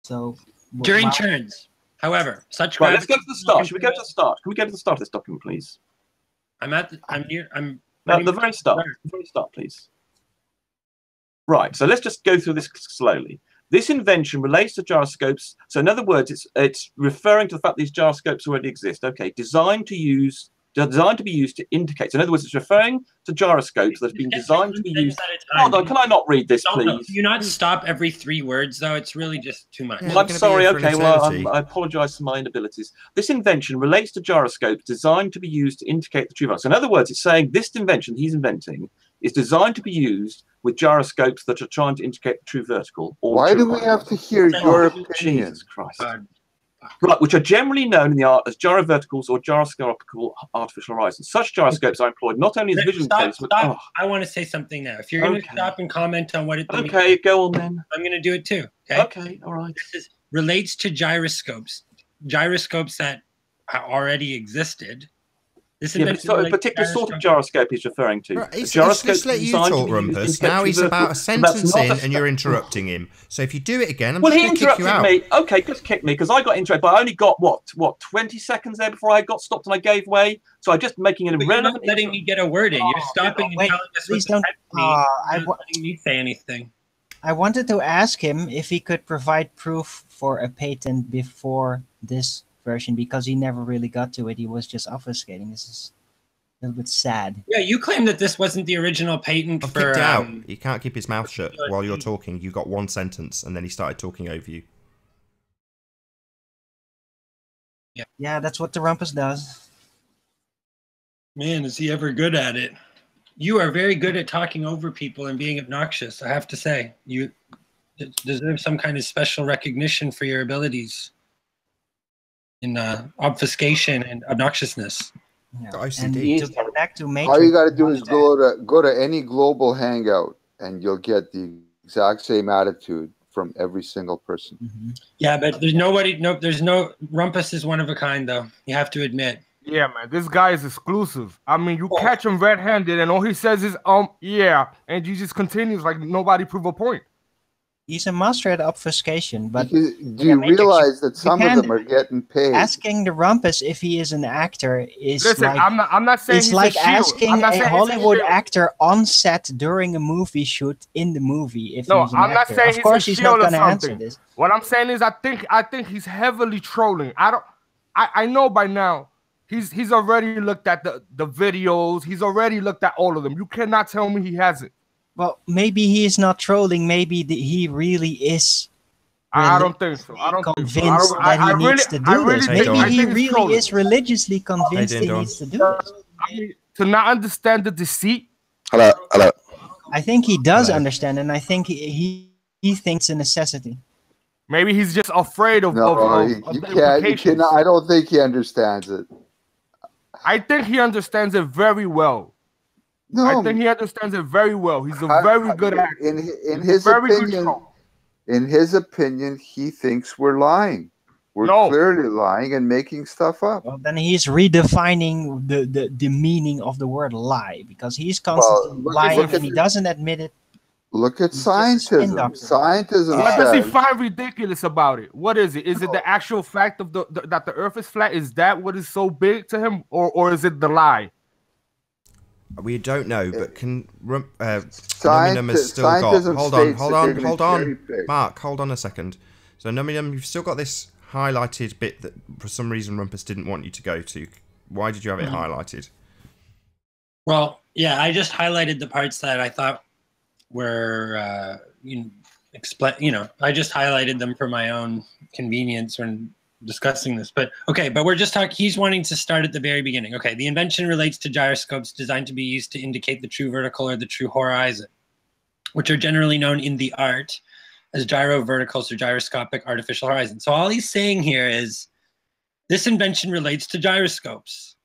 So during turns, however, such. Right, let's go to the start. Should we go to the start? Can we go to the start of this document, please? I'm near. No, the very start. The very start, please. Right. So let's just go through this slowly. This invention relates to gyroscopes. So in other words, it's referring to the fact these gyroscopes already exist. Okay, designed to be used to indicate. So in other words, it's referring to gyroscopes that have been designed to be used. Hold on, can I not read this, please? No. Do you not stop every 3 words, though? It's really just too much. Well, I'm sorry. Okay, well, I apologize for my inabilities. This invention relates to gyroscopes designed to be used to indicate the true value. So in other words, it's saying this invention he's inventing is designed to be used with gyroscopes that are trying to indicate the true vertical. Why do we have to hear your opinion? Jesus Christ. Right, which are generally known in the art as gyro-verticals or gyroscopical artificial horizons. Such gyroscopes are employed not only as vision aids, but... Stop. I want to say something now. If you're going to stop and comment on what it means... Okay, go on then. I'm going to do it too. Okay, okay, all right. This relates to gyroscopes. Gyroscopes that already existed. This so a particular sort of gyroscope he's referring to. Right, let's let you talk, Rumpus. Now he's about a sentence in and you're interrupting him. So if you do it again, I'm just going to kick you out. Me. Okay, just kick me because I got interrupted, but I only got what 20 seconds there before I got stopped and I gave way. So I'm just making an irrelevant. You're not letting me get a word in. You're stopping and telling us please don't. letting me say anything. I wanted to ask him if he could provide proof for a patent before this version because he never really got to it. He was just obfuscating. This is a little bit sad. Yeah, you claim that this wasn't the original patent I've kicked out. He can't keep his mouth shut while you're talking. You got one sentence and then he started talking over you. Yeah, that's what the Rumpus does. Man, is he ever good at it? You are very good at talking over people and being obnoxious, I have to say. You deserve some kind of special recognition for your abilities in obfuscation and obnoxiousness. Yeah. And to get back to Matrix, all you got to do is go to any global hangout and you'll get the exact same attitude from every single person. Yeah, but there's nobody. There's no. Rumpus is one of a kind, though. You have to admit. Yeah, man, this guy is exclusive. I mean, you catch him red-handed, and all he says is yeah, and he just continues like nobody prove a point. He's a master at obfuscation, but do you realize that some of them are getting paid? Asking the Rumpus if he is an actor is listen. I'm not saying it's like asking a Hollywood actor on set during a movie shoot in the movie if he's an I'm not actor. saying of course, he's not going to answer this. What I'm saying is, I think he's heavily trolling. I know by now. He's already looked at the videos. He's already looked at all of them. You cannot tell me he hasn't. Well, maybe he is not trolling. Maybe he really is. I don't think so. I don't convinced that he needs to do this. Maybe he really is religiously convinced he needs to do this. I mean, to not understand the deceit. Hello. I think he does understand, and I think he thinks a necessity. Maybe he's just afraid of. You can't. I don't think he understands it. I think he understands it very well. No, I think he understands it very well. He's a very good actor. In his opinion, In his opinion, he thinks we're lying. We're clearly lying and making stuff up. Well, then he's redefining the meaning of the word lie, because he's constantly lying and he doesn't admit it. Look at scientism. Scientism What does he says, find ridiculous about it? What is it? Is it the actual fact of that the Earth is flat? Is that what is so big to him, or is it the lie? We don't know, but can Numinum has still got. Hold on, Mark. Hold on a second. So Numinum, you've still got this highlighted bit that for some reason Rumpus didn't want you to go to. Why did you have it highlighted? Well, yeah, I just highlighted the parts that I thought were I just highlighted them for my own convenience when discussing this. But okay, but we're just talking, he's wanting to start at the very beginning. Okay, the invention relates to gyroscopes designed to be used to indicate the true vertical or the true horizon, which are generally known in the art as gyro-verticals or gyroscopic artificial horizon. So all he's saying here is this invention relates to gyroscopes.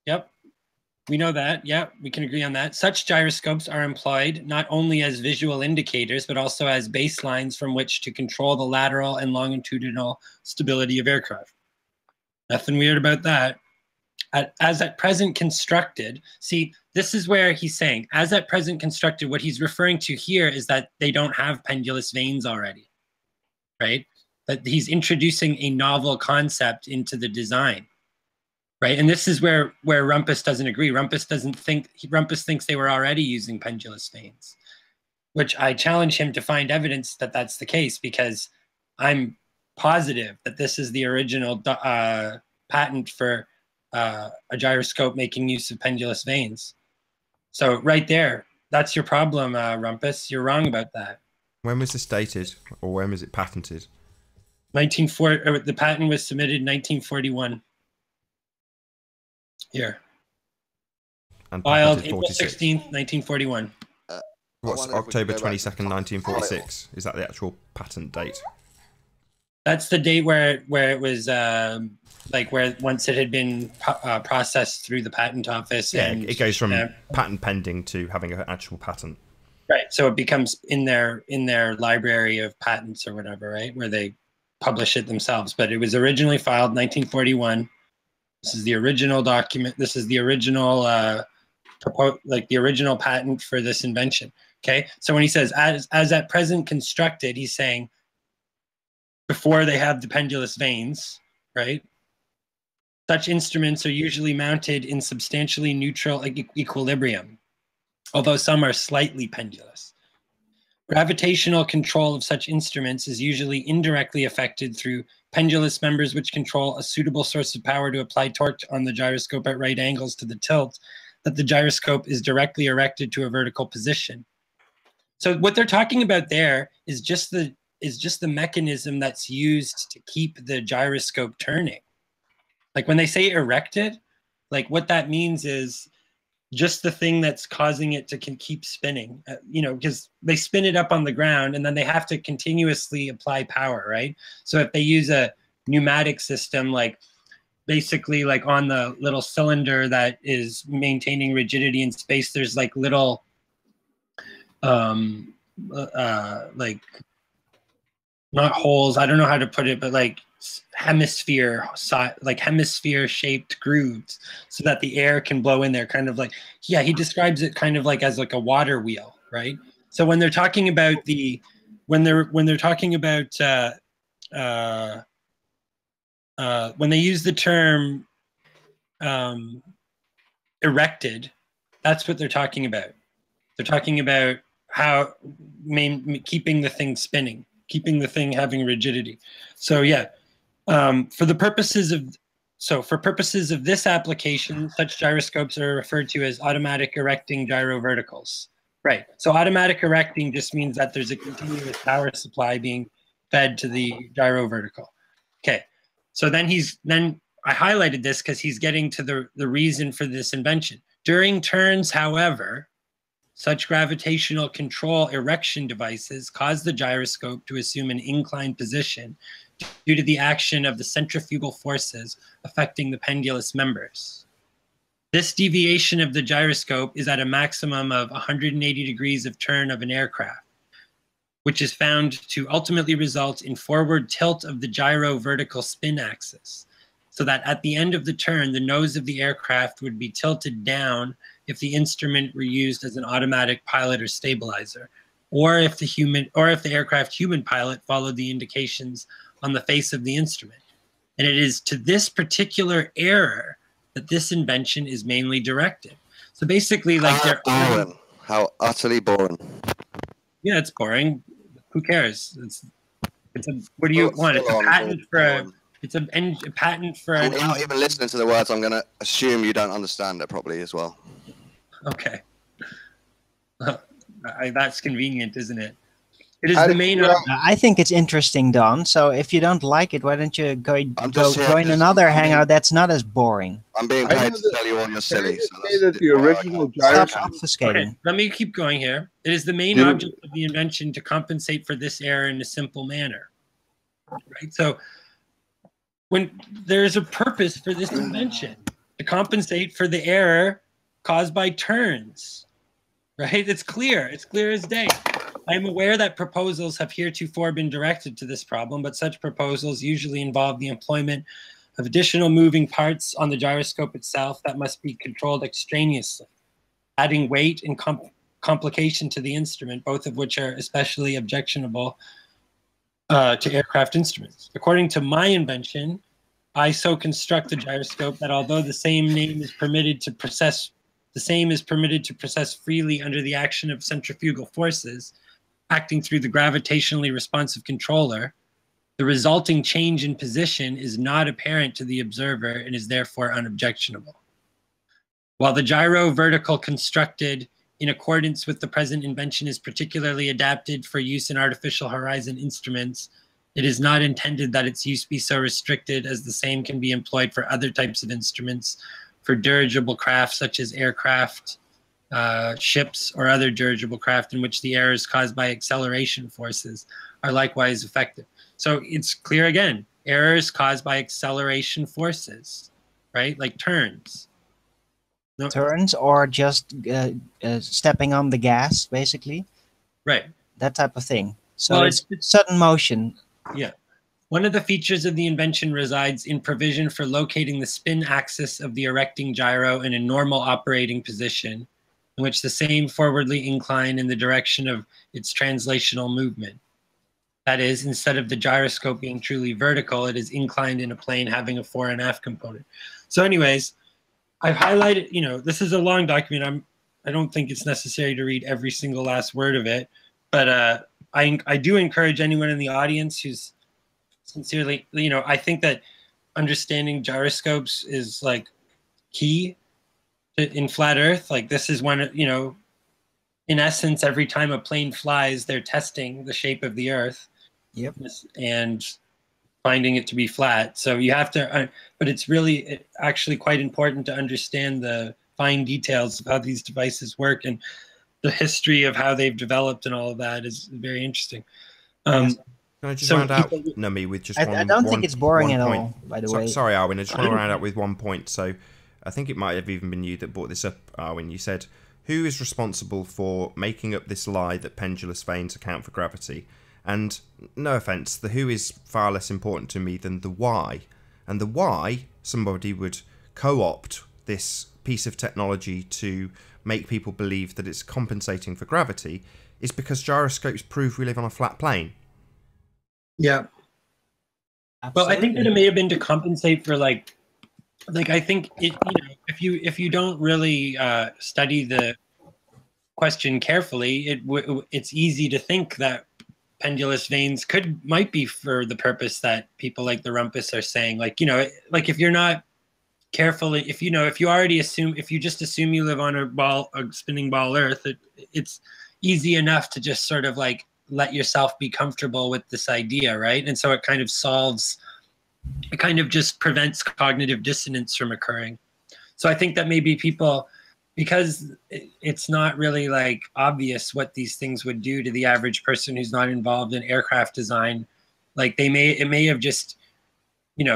Yep. We know that. Yeah, we can agree on that. Such gyroscopes are employed not only as visual indicators, but also as baselines from which to control the lateral and longitudinal stability of aircraft. Nothing weird about that. As at present constructed, see, this is where he's saying, as at present constructed, what he's referring to here is that they don't have pendulous vanes already, right? That he's introducing a novel concept into the design. Right, and this is where Rumpus doesn't agree. Rumpus thinks they were already using pendulous vanes, which I challenge him to find evidence that that's the case, because I'm positive that this is the original patent for a gyroscope making use of pendulous vanes. So right there, that's your problem, Rumpus. You're wrong about that. When was this dated, or when was it patented? 1940. The patent was submitted in 1941. Here. And filed April 16th, 1941. What's October 22nd, 1946? Is that the actual patent date? That's the date where it was where once it had been processed through the patent office. Yeah, and it goes from patent pending to having an actual patent. Right, so it becomes in their library of patents or whatever, right, where they publish it themselves. But it was originally filed 1941. This is the original document. This is the original, the original patent for this invention. Okay, so when he says as at present constructed, he's saying before they have the pendulous vanes, right? Such instruments are usually mounted in substantially neutral equilibrium, although some are slightly pendulous. Gravitational control of such instruments is usually indirectly affected through pendulous members which control a suitable source of power to apply torque on the gyroscope at right angles to the tilt that the gyroscope is directly erected to a vertical position. So what they're talking about there is just the mechanism that's used to keep the gyroscope turning. Like when they say erected, like what that means is just the thing that's causing it to keep spinning, because they spin it up on the ground and then they have to continuously apply power, right? So if they use a pneumatic system, like basically like on the little cylinder that is maintaining rigidity in space, there's like little, like not holes, I don't know how to put it, but like hemisphere shaped grooves so that the air can blow in there, kind of like, yeah, he describes it kind of like as like a water wheel, right? So when they're talking about when they use the term erected, that's what they're talking about. They're talking about how keeping the thing spinning, keeping the thing having rigidity. So yeah, for purposes of this application, such gyroscopes are referred to as automatic erecting gyro-verticals. Right. So automatic erecting just means that there's a continuous power supply being fed to the gyro-vertical. Okay. So then I highlighted this because he's getting to the reason for this invention. During turns, however, such gravitational control erection devices cause the gyroscope to assume an inclined position due to the action of the centrifugal forces affecting the pendulous members. This deviation of the gyroscope is at a maximum of 180 degrees of turn of an aircraft. which is found to ultimately result in forward tilt of the gyro-vertical spin axis, so that at the end of the turn, the nose of the aircraft would be tilted down if the instrument were used as an automatic pilot or stabilizer, or if the aircraft human pilot followed the indications on the face of the instrument. And it is to this particular error that this invention is mainly directed. So basically, like how utterly boring. Yeah, it's boring. Who cares? It's a. What do you want? It's a patent for. It's a patent for. Without even listening to the words, I'm going to assume you don't understand it properly as well. Okay. That's convenient, isn't it? It is the main. I think it's interesting, Don. So if you don't like it, why don't you go join another hangout that's not as boring? I'm being paid to tell you all you're silly. Say that the original gyroscope. Okay, let me keep going here. It is the main object of the invention to compensate for this error in a simple manner. Right. So when there is a purpose for this invention to compensate for the error caused by turns. Right? It's clear. It's clear as day. I am aware that proposals have heretofore been directed to this problem, but such proposals usually involve the employment of additional moving parts on the gyroscope itself that must be controlled extraneously, adding weight and complication to the instrument, both of which are especially objectionable to aircraft instruments. According to my invention, I so construct the gyroscope that although the same is permitted to process freely under the action of centrifugal forces, acting through the gravitationally responsive controller, the resulting change in position is not apparent to the observer and is therefore unobjectionable. While the gyro-vertical constructed in accordance with the present invention is particularly adapted for use in artificial horizon instruments, it is not intended that its use be so restricted, as the same can be employed for other types of instruments, for dirigible craft such as aircraft, ships, or other dirigible craft in which the errors caused by acceleration forces are likewise effective. So it's clear again, errors caused by acceleration forces, right? Like turns. No. Turns or just stepping on the gas, basically. Right. That type of thing. So well, it's sudden motion. Yeah. One of the features of the invention resides in provision for locating the spin axis of the erecting gyro in a normal operating position, in which the same forwardly incline in the direction of its translational movement. That is, instead of the gyroscope being truly vertical, it is inclined in a plane having a fore and aft component. So anyways, I've highlighted, this is a long document. I don't think it's necessary to read every single last word of it, but I do encourage anyone in the audience who's sincerely, I think that understanding gyroscopes is like key in flat Earth. Like this is one, in essence, every time a plane flies, they're testing the shape of the Earth. Yep. And finding it to be flat. So you have to, but it's really actually quite important to understand the fine details of how these devices work, and the history of how they've developed and all of that is very interesting. Can I just round out, Nummy, with just one? I don't think it's boring at all, by the way. Sorry, Arwin, I just want to round out with 1 point. So I think it might have even been you that brought this up, Arwin. You said, who is responsible for making up this lie that pendulous vanes account for gravity? And no offence, the who is far less important to me than the why. And the why, somebody would co-opt this piece of technology to make people believe that it's compensating for gravity, is because gyroscopes prove we live on a flat plane. Yeah. Absolutely. Well, I think that it may have been to compensate for like I think it, if you don't really study the question carefully, it's easy to think that pendulous vanes might be for the purpose that people like the Rumpus are saying. Like if you're not careful, if you just assume you live on a spinning ball Earth, it's easy enough to just sort of like let yourself be comfortable with this idea, right? And so it kind of just prevents cognitive dissonance from occurring. So I think that maybe people, because it's not really like obvious what these things would do to the average person who's not involved in aircraft design, like it may have just,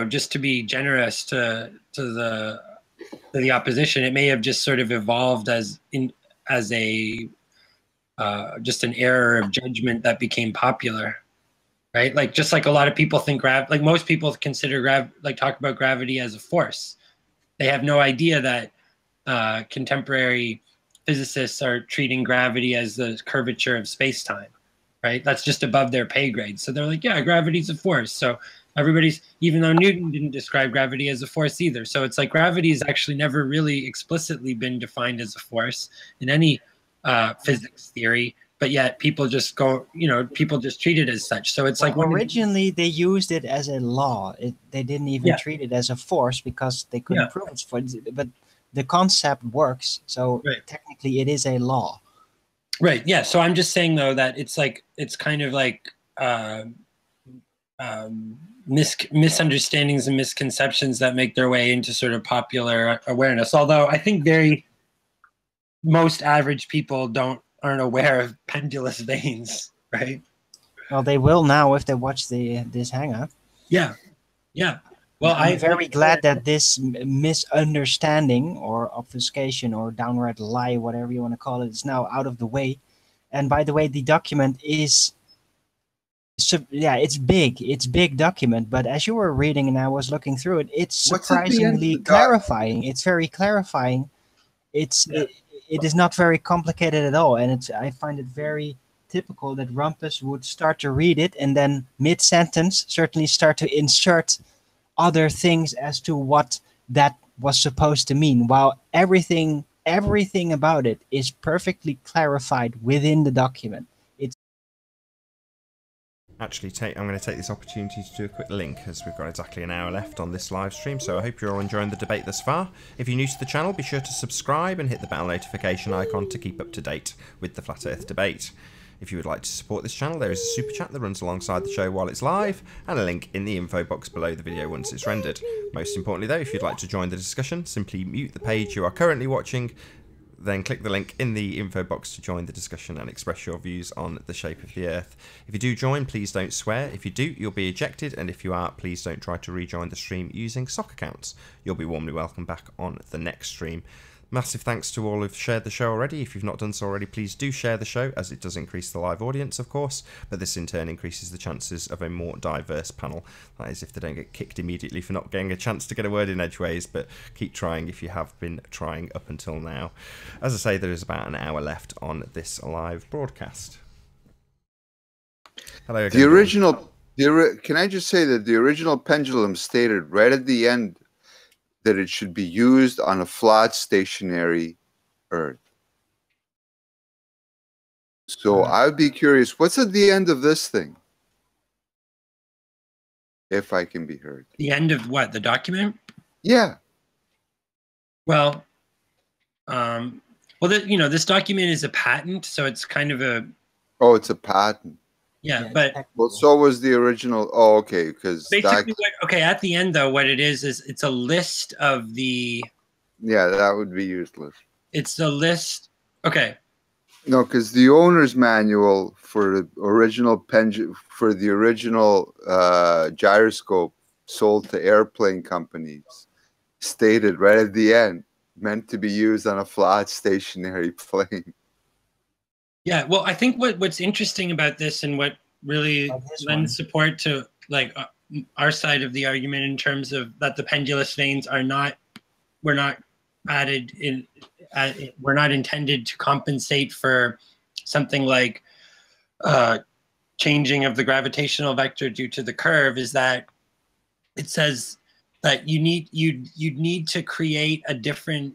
just to be generous to the opposition, it may have just sort of evolved as a just an error of judgment that became popular, right? Like just like a lot of people think like most people consider talk about gravity as a force. They have no idea that contemporary physicists are treating gravity as the curvature of space-time, right? That's just above their pay grade. So they're like, yeah, gravity's a force. So even though Newton didn't describe gravity as a force either. So it's like gravity has actually never really explicitly been defined as a force in any physics theory, but yet people just people just treat it as such. So it's like originally they used it as a law. They didn't even treat it as a force because they couldn't prove it's force. But the concept works, so technically it is a law. Right. Yeah. So I'm just saying though that it's kind of like misunderstandings and misconceptions that make their way into sort of popular awareness. Although I think most average people aren't aware of pendulous veins, right? Well, they will now if they watch this hangout. Yeah. Yeah. Well, I'm very glad that this misunderstanding or obfuscation or downright lie, whatever you want to call it, is now out of the way. And by the way, the document is, it's big. It's big document. But as you were reading and I was looking through it, it's surprisingly clarifying. It's very clarifying. It is not very complicated at all. And I find it very typical that Rumpus would start to read it and then mid-sentence certainly start to insert other things as to what that was supposed to mean, while everything about it is perfectly clarified within the document. Actually, I'm going to take this opportunity to do a quick link, as we've got exactly an hour left on this live stream, so I hope you're all enjoying the debate thus far. If you're new to the channel, be sure to subscribe and hit the bell notification icon to keep up to date with the Flat Earth debate. If you would like to support this channel, there is a super chat that runs alongside the show while it's live, and a link in the info box below the video once it's rendered. Most importantly though, if you'd like to join the discussion, simply mute the page you are currently watching, then click the link in the info box to join the discussion and express your views on the shape of the Earth. If you do join, please don't swear. If you do, you'll be ejected, and if you are, please don't try to rejoin the stream using sock accounts. You'll be warmly welcome back on the next stream. Massive thanks to all who've shared the show already. If you've not done so already, please do share the show, as it does increase the live audience, of course, but this in turn increases the chances of a more diverse panel. That is if they don't get kicked immediately for not getting a chance to get a word in edgeways, but keep trying if you have been trying up until now. As I say, there is about an hour left on this live broadcast. Hello again. Can I just say that the original pendulum stated right at the end that it should be used on a flat stationary Earth. So I'd be curious, what's at the end of this thing? If I can be heard. The end of what? The document? Yeah. Well, this document is a patent, so it's kind of a... Oh, it's a patent. Yeah, but... Well, so was the original... Oh, okay, because... Basically, at the end, though, what it is it's a list of the... Yeah, that would be useless. It's a list... Okay. No, because the owner's manual for the original gyroscope sold to airplane companies stated right at the end, meant to be used on a flat stationary plane. Yeah, well, I think what's interesting about this and what really lends support to our side of the argument in terms of that the pendulous veins were not intended to compensate for something like changing of the gravitational vector due to the curve, is that it says that you'd need to create a different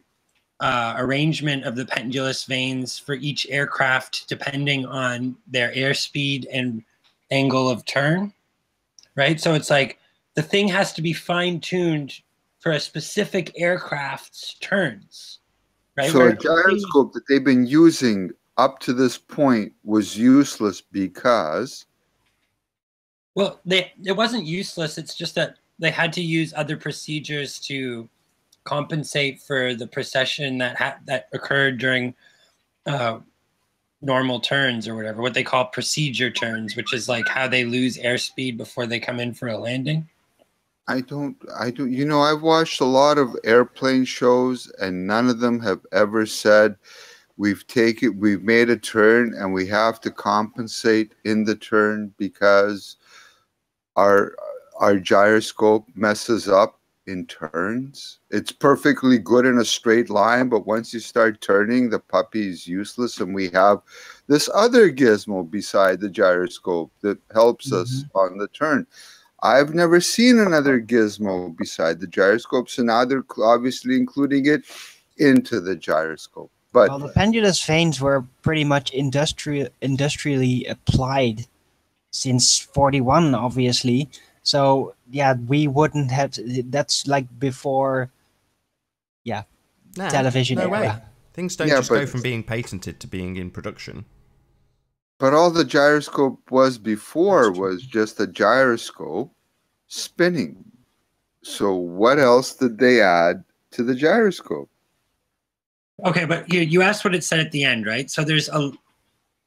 arrangement of the pendulous veins for each aircraft depending on their airspeed and angle of turn, right? So it's like the thing has to be fine-tuned for a specific aircraft's turns, right? So a gyroscope that they've been using up to this point was useless because... Well, it wasn't useless. It's just that they had to use other procedures to compensate for the precession that occurred during normal turns or whatever, what they call procedure turns, which is like how they lose airspeed before they come in for a landing. I don't, you know, I've watched a lot of airplane shows and none of them have ever said, we've made a turn and we have to compensate in the turn because our gyroscope messes up in turns. It's perfectly good in a straight line, but once you start turning, the puppy is useless, and we have this other gizmo beside the gyroscope that helps us on the turn. I've never seen another gizmo beside the gyroscope, so now they're obviously including it into the gyroscope. But well, the pendulous vanes were pretty much industrially applied since 41, obviously. So yeah, we wouldn't have. That's like before, television no era. way. Things don't just go from being patented to being in production. But all the gyroscope was before was just a gyroscope spinning. So what else did they add to the gyroscope? Okay, but you asked what it said at the end, right? So there's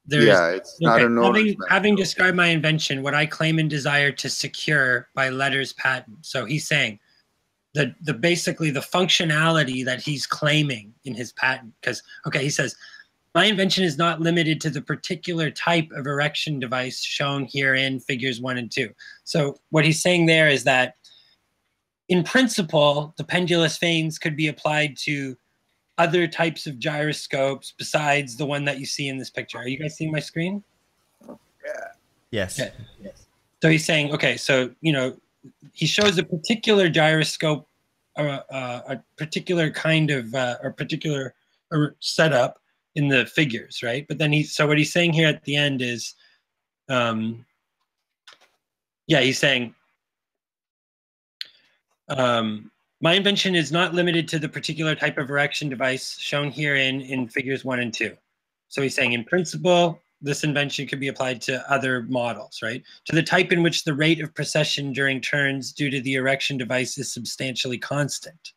it's not an owner's having described my invention, what I claim and desire to secure by letters patent. So he's saying the basically the functionality that he's claiming in his patent, because he says my invention is not limited to the particular type of erection device shown here in figures 1 and 2. So what he's saying there is that in principle, the pendulous vanes could be applied to other types of gyroscopes besides the one that you see in this picture. Are you guys seeing my screen? Yes. Okay. So he's saying, so, he shows a particular gyroscope, a particular kind of, or particular setup in the figures, right? But then so what he's saying here at the end is, he's saying, my invention is not limited to the particular type of erection device shown herein in figures 1 and 2. So he's saying, in principle, this invention could be applied to other models, right? To the type in which the rate of precession during turns due to the erection device is substantially constant.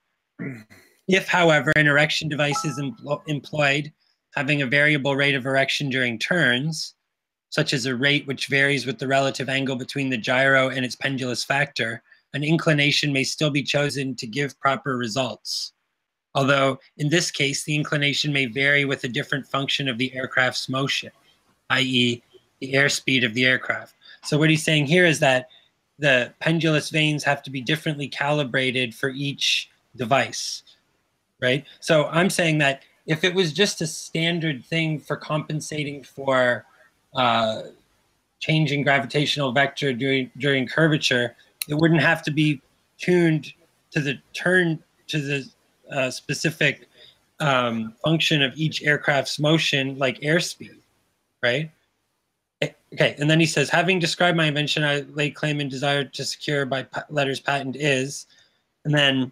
If, however, an erection device is employed having a variable rate of erection during turns, such as a rate which varies with the relative angle between the gyro and its pendulous factor, an inclination may still be chosen to give proper results. Although, in this case, the inclination may vary with a different function of the aircraft's motion, i.e. the airspeed of the aircraft. So what he's saying here is that the pendulous vanes have to be differently calibrated for each device, right? So I'm saying that if it was just a standard thing for compensating for changing gravitational vector during curvature, it wouldn't have to be tuned to the specific function of each aircraft's motion, like airspeed, right? Okay, and then he says, having described my invention, I lay claim and desire to secure by letters patent is, and then,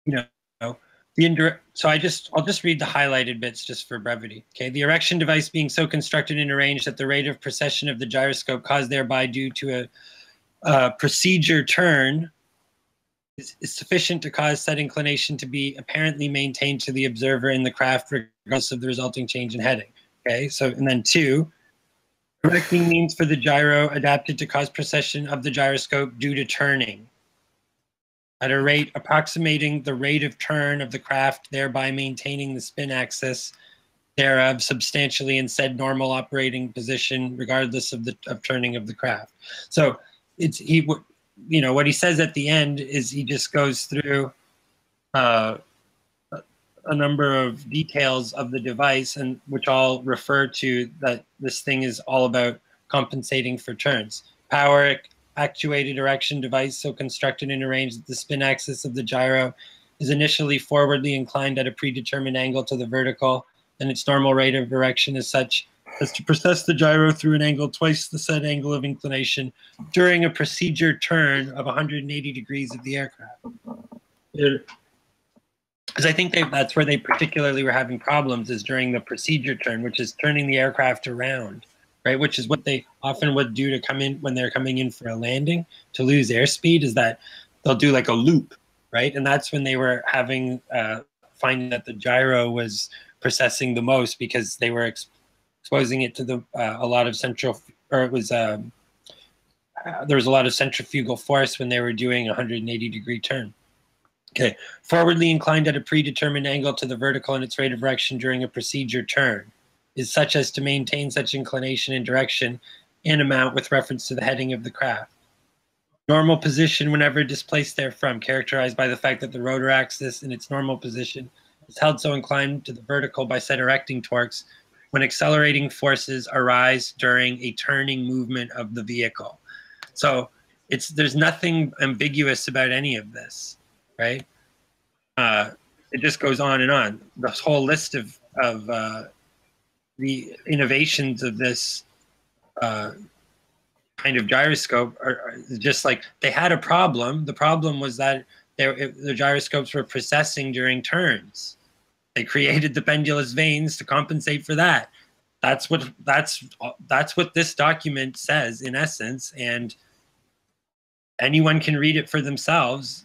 the indirect. So I'll just read the highlighted bits just for brevity. Okay, the erection device being so constructed and arranged that the rate of precession of the gyroscope caused thereby due to a procedure turn is sufficient to cause said inclination to be apparently maintained to the observer in the craft regardless of the resulting change in heading. Okay, so, and then 2, erecting means for the gyro adapted to cause precession of the gyroscope due to turning at a rate approximating the rate of turn of the craft, thereby maintaining the spin axis thereof substantially in said normal operating position regardless of turning of the craft. So what he says at the end is he just goes through a number of details of the device, and which all refer to that this thing is all about compensating for turns. Power actuated erection device so constructed and arranged that the spin axis of the gyro is initially forwardly inclined at a predetermined angle to the vertical, and its normal rate of erection is such as to process the gyro through an angle twice the said angle of inclination during a procedure turn of 180 degrees of the aircraft. Because I think that's where they particularly were having problems, is during the procedure turn, which is turning the aircraft around, right? Which is what they often would do to come in when they're coming in for a landing to lose airspeed, is that they'll do like a loop, right? And that's when they were having finding that the gyro was processing the most, because they were exposing it to a lot of central, or it was there was a lot of centrifugal force when they were doing a 180 degree turn. Okay. Forwardly inclined at a predetermined angle to the vertical in its rate of erection during a procedure turn is such as to maintain such inclination and direction in amount with reference to the heading of the craft. Normal position whenever displaced therefrom, characterized by the fact that the rotor axis in its normal position is held so inclined to the vertical by said erecting torques when accelerating forces arise during a turning movement of the vehicle. So there's nothing ambiguous about any of this, right? It just goes on and on. This whole list of the innovations of this kind of gyroscope are just like, they had a problem. The problem was that the gyroscopes were precessing during turns. They created the pendulous vanes to compensate for that. That's what this document says in essence, and anyone can read it for themselves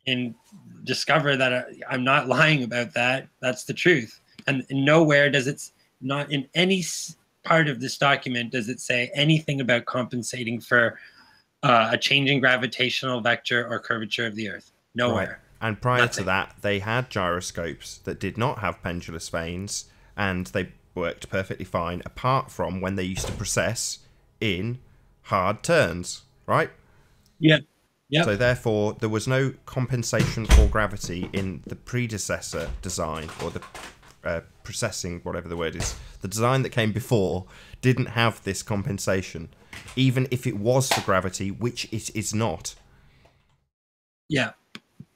and discover that I'm not lying about that. That's the truth. And nowhere does it, not in any part of this document does it say anything about compensating for a changing gravitational vector or curvature of the Earth. Nowhere. Right. And prior to that, they had gyroscopes that did not have pendulous vanes, and they worked perfectly fine, apart from when they used to process in hard turns, right? Yeah. Yeah. So therefore, there was no compensation for gravity in the predecessor design, or the processing, whatever the word is. The design that came before didn't have this compensation, even if it was for gravity, which it is not. Yeah,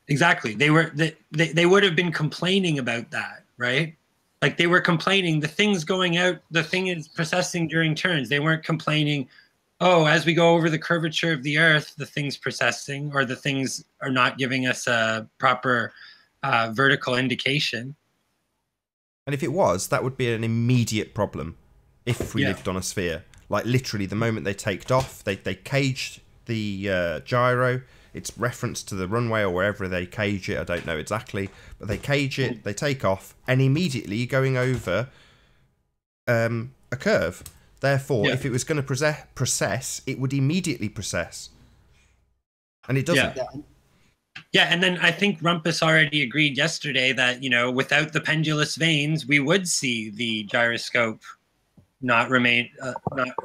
exactly. They would have been complaining about that, right? Like they were complaining, the thing's going out, the thing is processing during turns. They weren't complaining, oh, as we go over the curvature of the Earth, the thing's processing, or the things are not giving us a proper vertical indication. And if it was, that would be an immediate problem if we lived on a sphere. Like literally the moment they taked off, they caged the gyro. It's referenced to the runway or wherever they cage it. I don't know exactly. But they cage it, they take off, and immediately you're going over a curve. Therefore, if it was going to process, it would immediately process. And it doesn't. Yeah, and then I think Rumpus already agreed yesterday that, you know, without the pendulous vanes, we would see the gyroscope not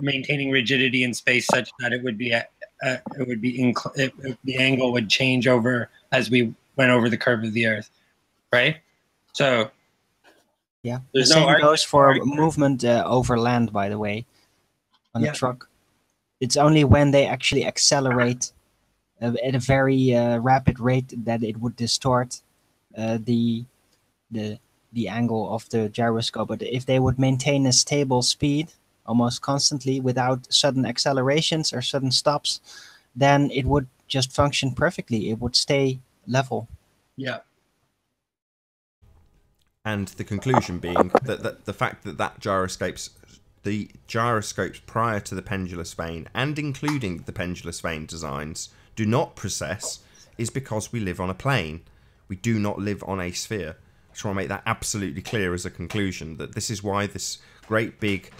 maintaining rigidity in space such that it would be the angle would change over as we went over the curve of the Earth, right? So yeah, the same goes for movement over land, by the way, on a truck. It's only when they actually accelerate at a very rapid rate that it would distort the angle of the gyroscope. But if they would maintain a stable speed almost constantly without sudden accelerations or sudden stops, then it would just function perfectly. It would stay level. Yeah. And the conclusion being that the fact that the gyroscopes prior to the pendulous vane, and including the pendulous vane designs, do not process is because we live on a plane. We do not live on a sphere. I just want to make that absolutely clear as a conclusion, that this is why this great big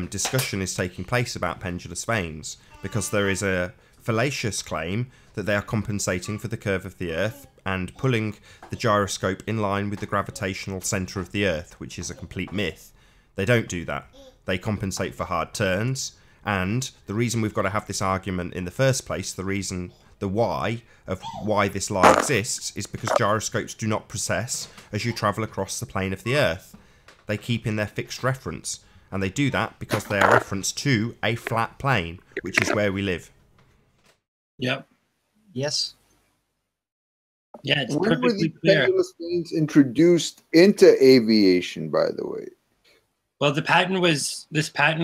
discussion is taking place about pendulous vanes, because there is a fallacious claim that they are compensating for the curve of the Earth and pulling the gyroscope in line with the gravitational centre of the Earth, which is a complete myth. They don't do that. They compensate for hard turns, and the reason we've got to have this argument in the first place, the why of why this lie exists, is because gyroscopes do not process as you travel across the plane of the Earth. They keep in their fixed reference, and they do that because they are referenced to a flat plane, which is where we live. Yep. Yes. Yeah, it's when were the clear. pendulous vanes introduced into aviation, by the way? Well, this patent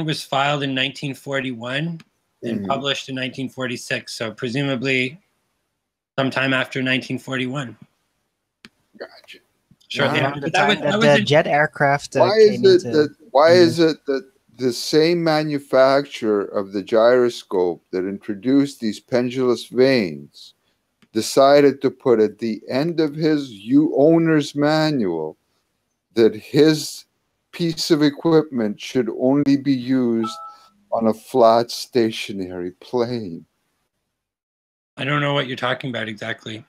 was filed in 1941 and published in 1946, so presumably sometime after 1941. Gotcha. Sure. Around the time that the jet aircraft why is it that the same manufacturer of the gyroscope that introduced these pendulous vanes decided to put at the end of his owner's manual that his piece of equipment should only be used on a flat stationary plane? I don't know what you're talking about exactly.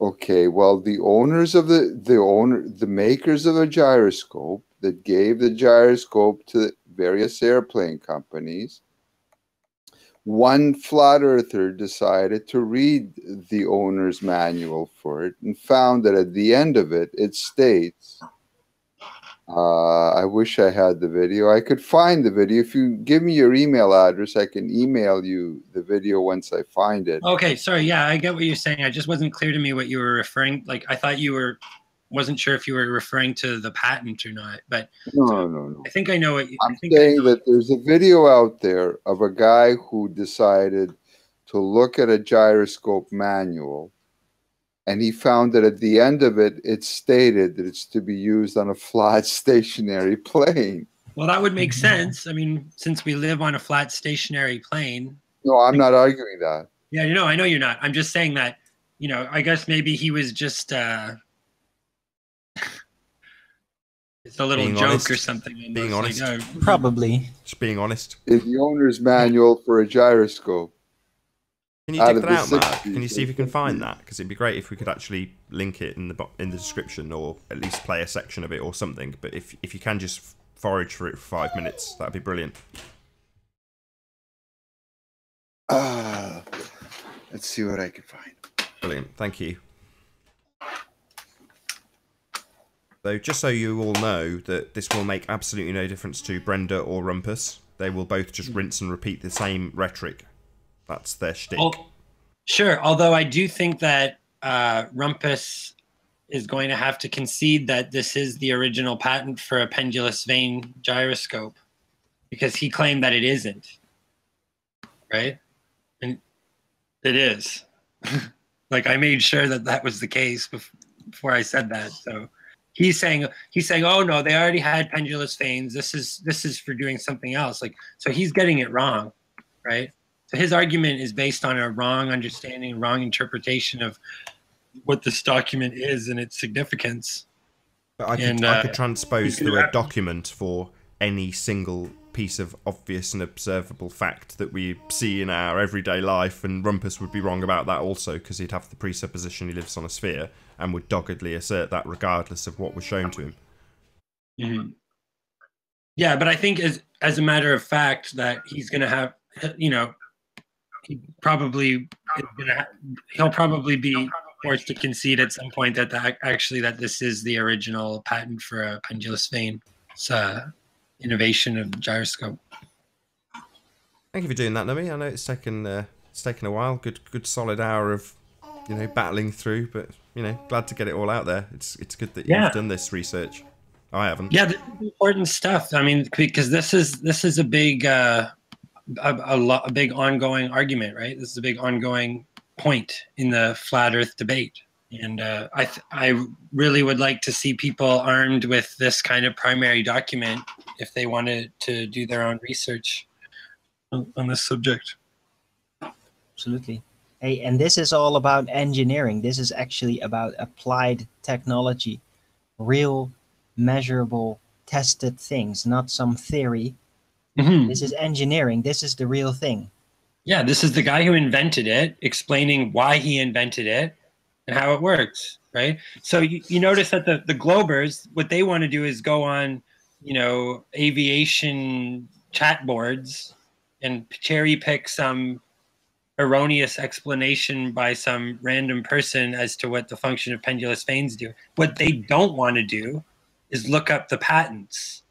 Okay, well, the owners of the makers of a gyroscope that gave the gyroscope to various airplane companies, one flat earther decided to read the owner's manual for it and found that at the end of it, it states, I wish I had the video. I could find the video. If you give me your email address, I can email you the video once I find it. Okay, sorry. Yeah, I get what you're saying. I just wasn't clear to me what you were referring. Like, I thought you were, wasn't sure if you were referring to the patent or not. But No. I think I know what you. I'm saying that there's a video out there of a guy who decided to look at a gyroscope manual, and he found that at the end of it, it stated that it's to be used on a flat stationary plane. Well, that would make sense. I mean, since we live on a flat stationary plane. No, I'm not arguing that. Yeah, I know you're not. I'm just saying that, I guess maybe he was just it's a little being joke honest. or something. Being honest. Like, Probably. Just being honest. It's the owner's manual for a gyroscope. Can you dig that out, Mark? Can you see if you can find that? Because it'd be great if we could actually link it in the description, or at least play a section of it or something. But if you can just forage for it for 5 minutes, that'd be brilliant. Let's see what I can find. Brilliant, thank you. So just so you all know that this will make absolutely no difference to Brenda or Rumpus. They will both just rinse and repeat the same rhetoric. That's their shtick. Sure, although I do think that Rumpus is going to have to concede that this is the original patent for a pendulous vane gyroscope, because he claimed that it isn't, right? And it is. Like, I made sure that that was the case before I said that. So he's saying, oh no, they already had pendulous vanes. This is for doing something else. Like, so he's getting it wrong, right? So his argument is based on a wrong understanding, wrong interpretation of what this document is and its significance. But I could transpose the word document for any single piece of obvious and observable fact that we see in our everyday life, and Rumpus would be wrong about that also, because he'd have the presupposition he lives on a sphere and would doggedly assert that regardless of what was shown to him. Mm-hmm. Yeah, but I think as a matter of fact that he's going to have, he'll probably be forced to concede at some point that that this is the original patent for a pendulous vane. It's innovation of the gyroscope. Thank you for doing that, Numi. I know it's taken a while, good solid hour of battling through, but glad to get it all out there. It's good that you've done this research. I haven't. Yeah, this is important stuff. I mean, because this is a big a big ongoing argument, right? This is a big ongoing point in the flat Earth debate, and I really would like to see people armed with this kind of primary document if they wanted to do their own research on this subject. Absolutely. Hey, and this is all about engineering. This is actually about applied technology, real, measurable, tested things, not some theory. Mm-hmm. This is engineering. This is the real thing. Yeah, this is the guy who invented it, explaining why he invented it and how it works, right? So you notice that the Globers, what they want to do is go on, aviation chat boards and cherry pick some erroneous explanation by some random person as to what the function of pendulous vanes do. What they don't want to do is look up the patents,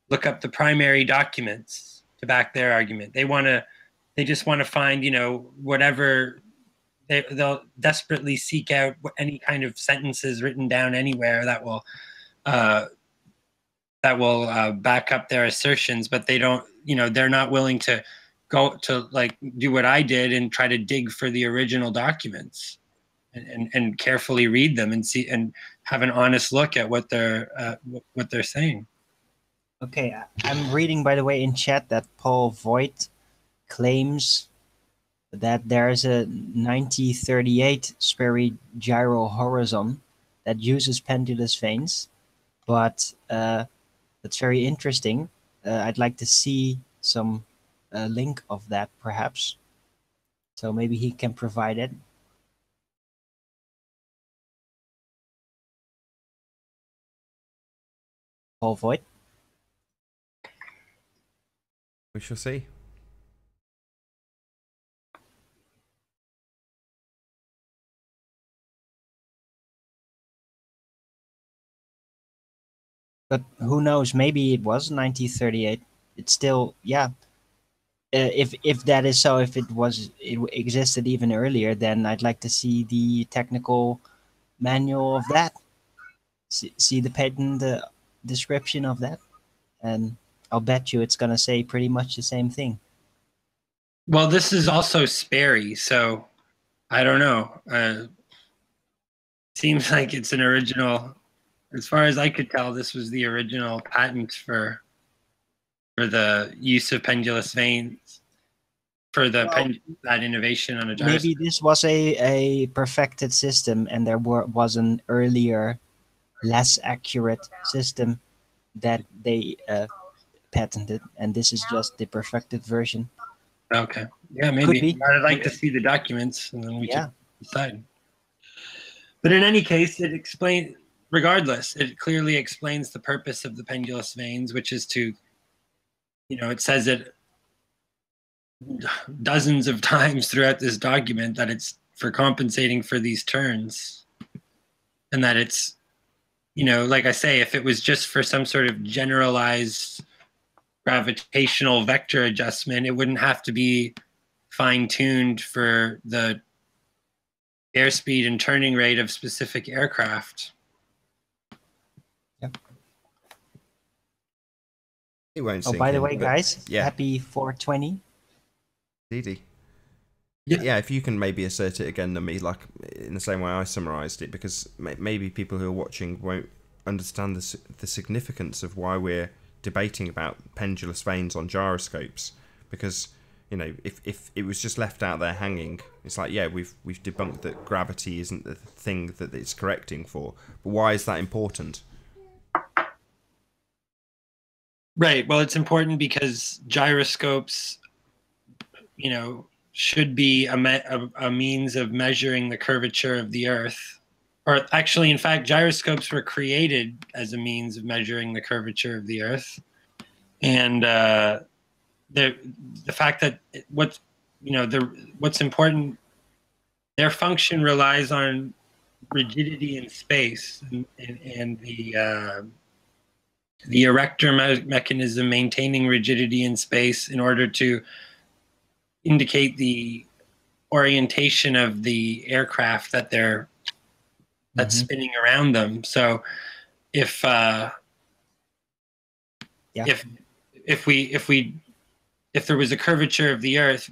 look up the primary documents to back their argument. They just want to find, whatever. They'll desperately seek out any kind of sentences written down anywhere that will back up their assertions, but they don't. They're not willing to go to do what I did and try to dig for the original documents and carefully read them and see and have an honest look at what they're saying. Okay, I'm reading, by the way, in chat that Paul Voigt claims that there's a 9038 Sperry gyro horizon that uses pendulous vanes, but that's very interesting. I'd like to see some link of that, perhaps. So maybe he can provide it. Paul Voigt. We shall see. But who knows? Maybe it was 1938. It's still, yeah. If that is so, if it existed even earlier, then I'd like to see the technical manual of that. See the patent description of that, and I'll bet you it's gonna say pretty much the same thing. Well, this is also Sperry, so I don't know. Seems like it's an original. As far as I could tell, this was the original patent for the use of pendulous vanes, for the that innovation on a gyroscope. Maybe this was a perfected system, and there was an earlier, less accurate system that they patented, and this is just the perfected version. Okay. Yeah, maybe. I'd like to see the documents, and then we can decide. But in any case, regardless, it clearly explains the purpose of the pendulous vanes, which is to, it says it dozens of times throughout this document that it's for compensating for these turns. And that it's, like I say, if it was just for some sort of generalized gravitational vector adjustment, it wouldn't have to be fine-tuned for the airspeed and turning rate of specific aircraft. Yep. It won't. Oh, by the way, guys, happy 420. Didi. Yeah, if you can maybe assert it again to me, like in the same way I summarized it, because maybe people who are watching won't understand the significance of why we're debating about pendulous vanes on gyroscopes, because if it was just left out there hanging, it's like, yeah, we've debunked that gravity isn't the thing that it's correcting for, but why is that important? Right. Well, it's important because gyroscopes, should be a means of measuring the curvature of the Earth. Or actually, in fact, gyroscopes were created as a means of measuring the curvature of the Earth. And the fact that what's important, their function relies on rigidity in space, and the erector mechanism maintaining rigidity in space in order to indicate the orientation of the aircraft that that's spinning around them. So if there was a curvature of the Earth,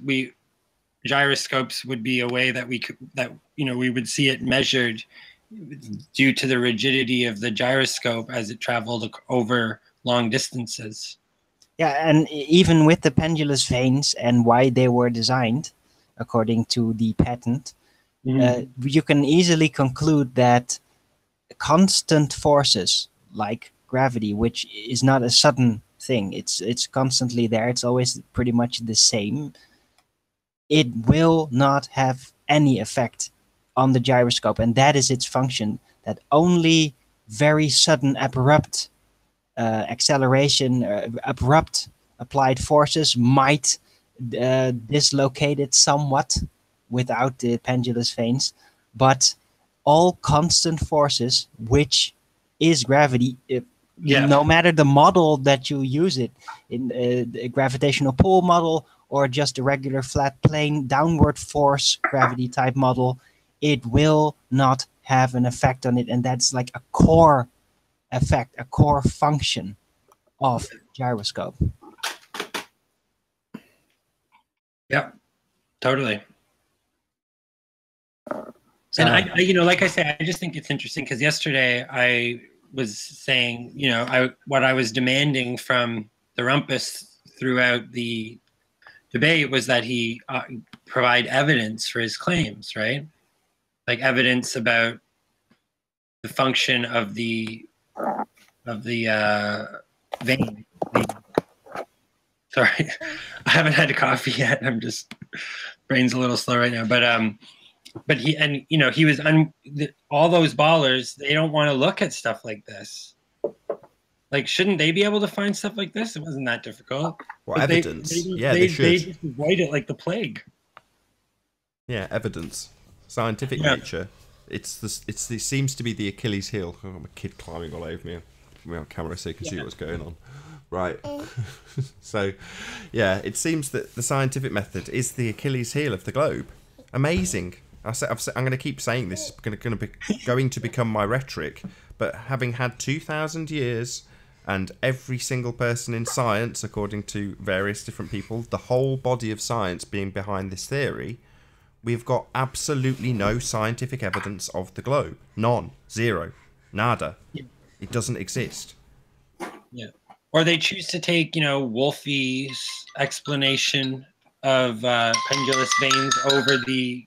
gyroscopes would be a way that we would see it measured due to the rigidity of the gyroscope as it traveled over long distances. Yeah, and even with the pendulous vanes and why they were designed, according to the patent, you can easily conclude that constant forces like gravity, which is not a sudden thing, it's constantly there, it's always pretty much the same, it will not have any effect on the gyroscope, and that is its function, that only very sudden abrupt acceleration, abrupt applied forces might dislocate it somewhat without the pendulous vanes, but all constant forces, which is gravity, no matter the model that you use it in, a gravitational pull model or just a regular flat plane downward force gravity type model, it will not have an effect on it, and that's like a core effect, a core function of gyroscope. Yeah, totally. And I like I say, I just think it's interesting because yesterday I was saying, what I was demanding from the Rumpus throughout the debate was that he provide evidence for his claims, right? Like evidence about the function of the vane. Sorry, I haven't had a coffee yet. I'm just brain's a little slow right now. But he was all those ballers. They don't want to look at stuff like this. Like, shouldn't they be able to find stuff like this? It wasn't that difficult. What, But evidence? They just avoid it like the plague. Yeah, evidence. Scientific nature. It seems to be the Achilles heel. Oh, I'm a kid climbing all over me. We're on camera so you can see what's going on. Right. So, yeah, it seems that the scientific method is the Achilles heel of the globe. Amazing. I'm going to keep saying this. It's going to become my rhetoric. But having had 2,000 years and every single person in science, according to various different people, the whole body of science being behind this theory, we've got absolutely no scientific evidence of the globe. None. Zero. Nada. It doesn't exist. Yeah. Or they choose to take, Wolfie's explanation of pendulous veins over the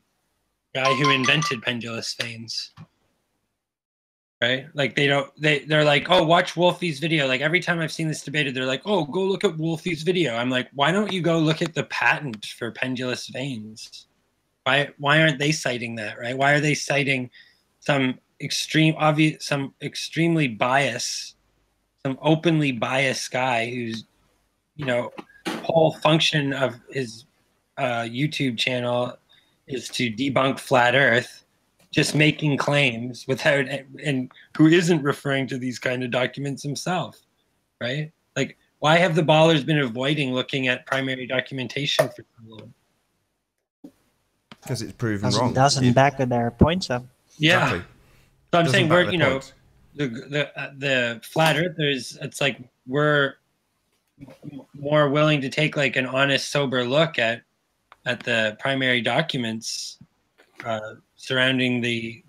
guy who invented pendulous veins. Right? Like they're like, oh, watch Wolfie's video. Like every time I've seen this debated, they're like, oh, go look at Wolfie's video. I'm like, why don't you go look at the patent for pendulous veins? Why aren't they citing that, right? Why are they citing some extremely biased, some openly biased guy who's, whole function of his YouTube channel is to debunk flat Earth, just making claims and who isn't referring to these kind of documents himself, right? Like, why have the ballers been avoiding looking at primary documentation for so long? Because it's proven wrong. Doesn't back their points up. Yeah. Exactly. So I'm Doesn't saying back their the flat earthers, it's like we're more willing to take like an honest, sober look at the primary documents surrounding the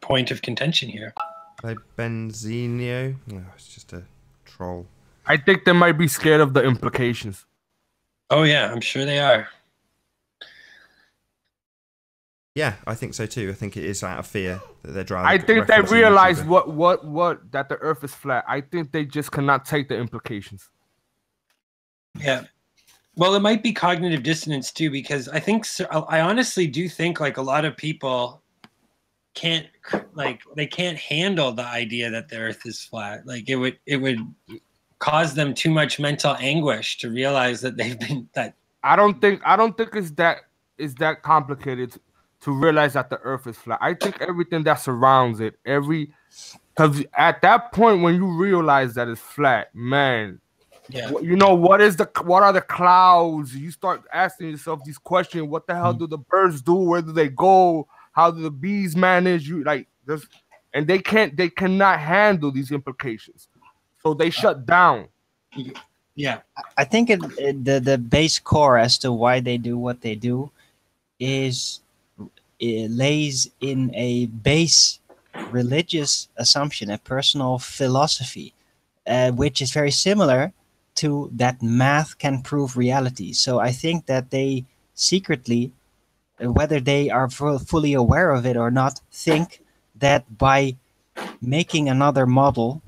point of contention here. Like Benzinio? No, it's just a troll. I think they might be scared of the implications. Oh yeah, I'm sure they are. Yeah, I think so too. I think it is out of fear that they're driving. I think they realize what that the Earth is flat. I think they just cannot take the implications. Yeah. Well, it might be cognitive dissonance too, because I honestly do think like a lot of people can't handle the idea that the Earth is flat. Like it would cause them too much mental anguish to realize that they've been that. I don't think it's that complicated to realize that the Earth is flat. I think everything that surrounds it, because at that point when you realize that it's flat, man, yeah, what are the clouds? You start asking yourself these questions. What the hell do the birds do? Where do they go? How do the bees manage? And they cannot handle these implications, so they shut down. Yeah, I think the base core as to why they do what they do it lays in a base religious assumption, a personal philosophy, which is very similar to that math can prove reality. So I think that they secretly, whether they are fully aware of it or not, think that by making another model,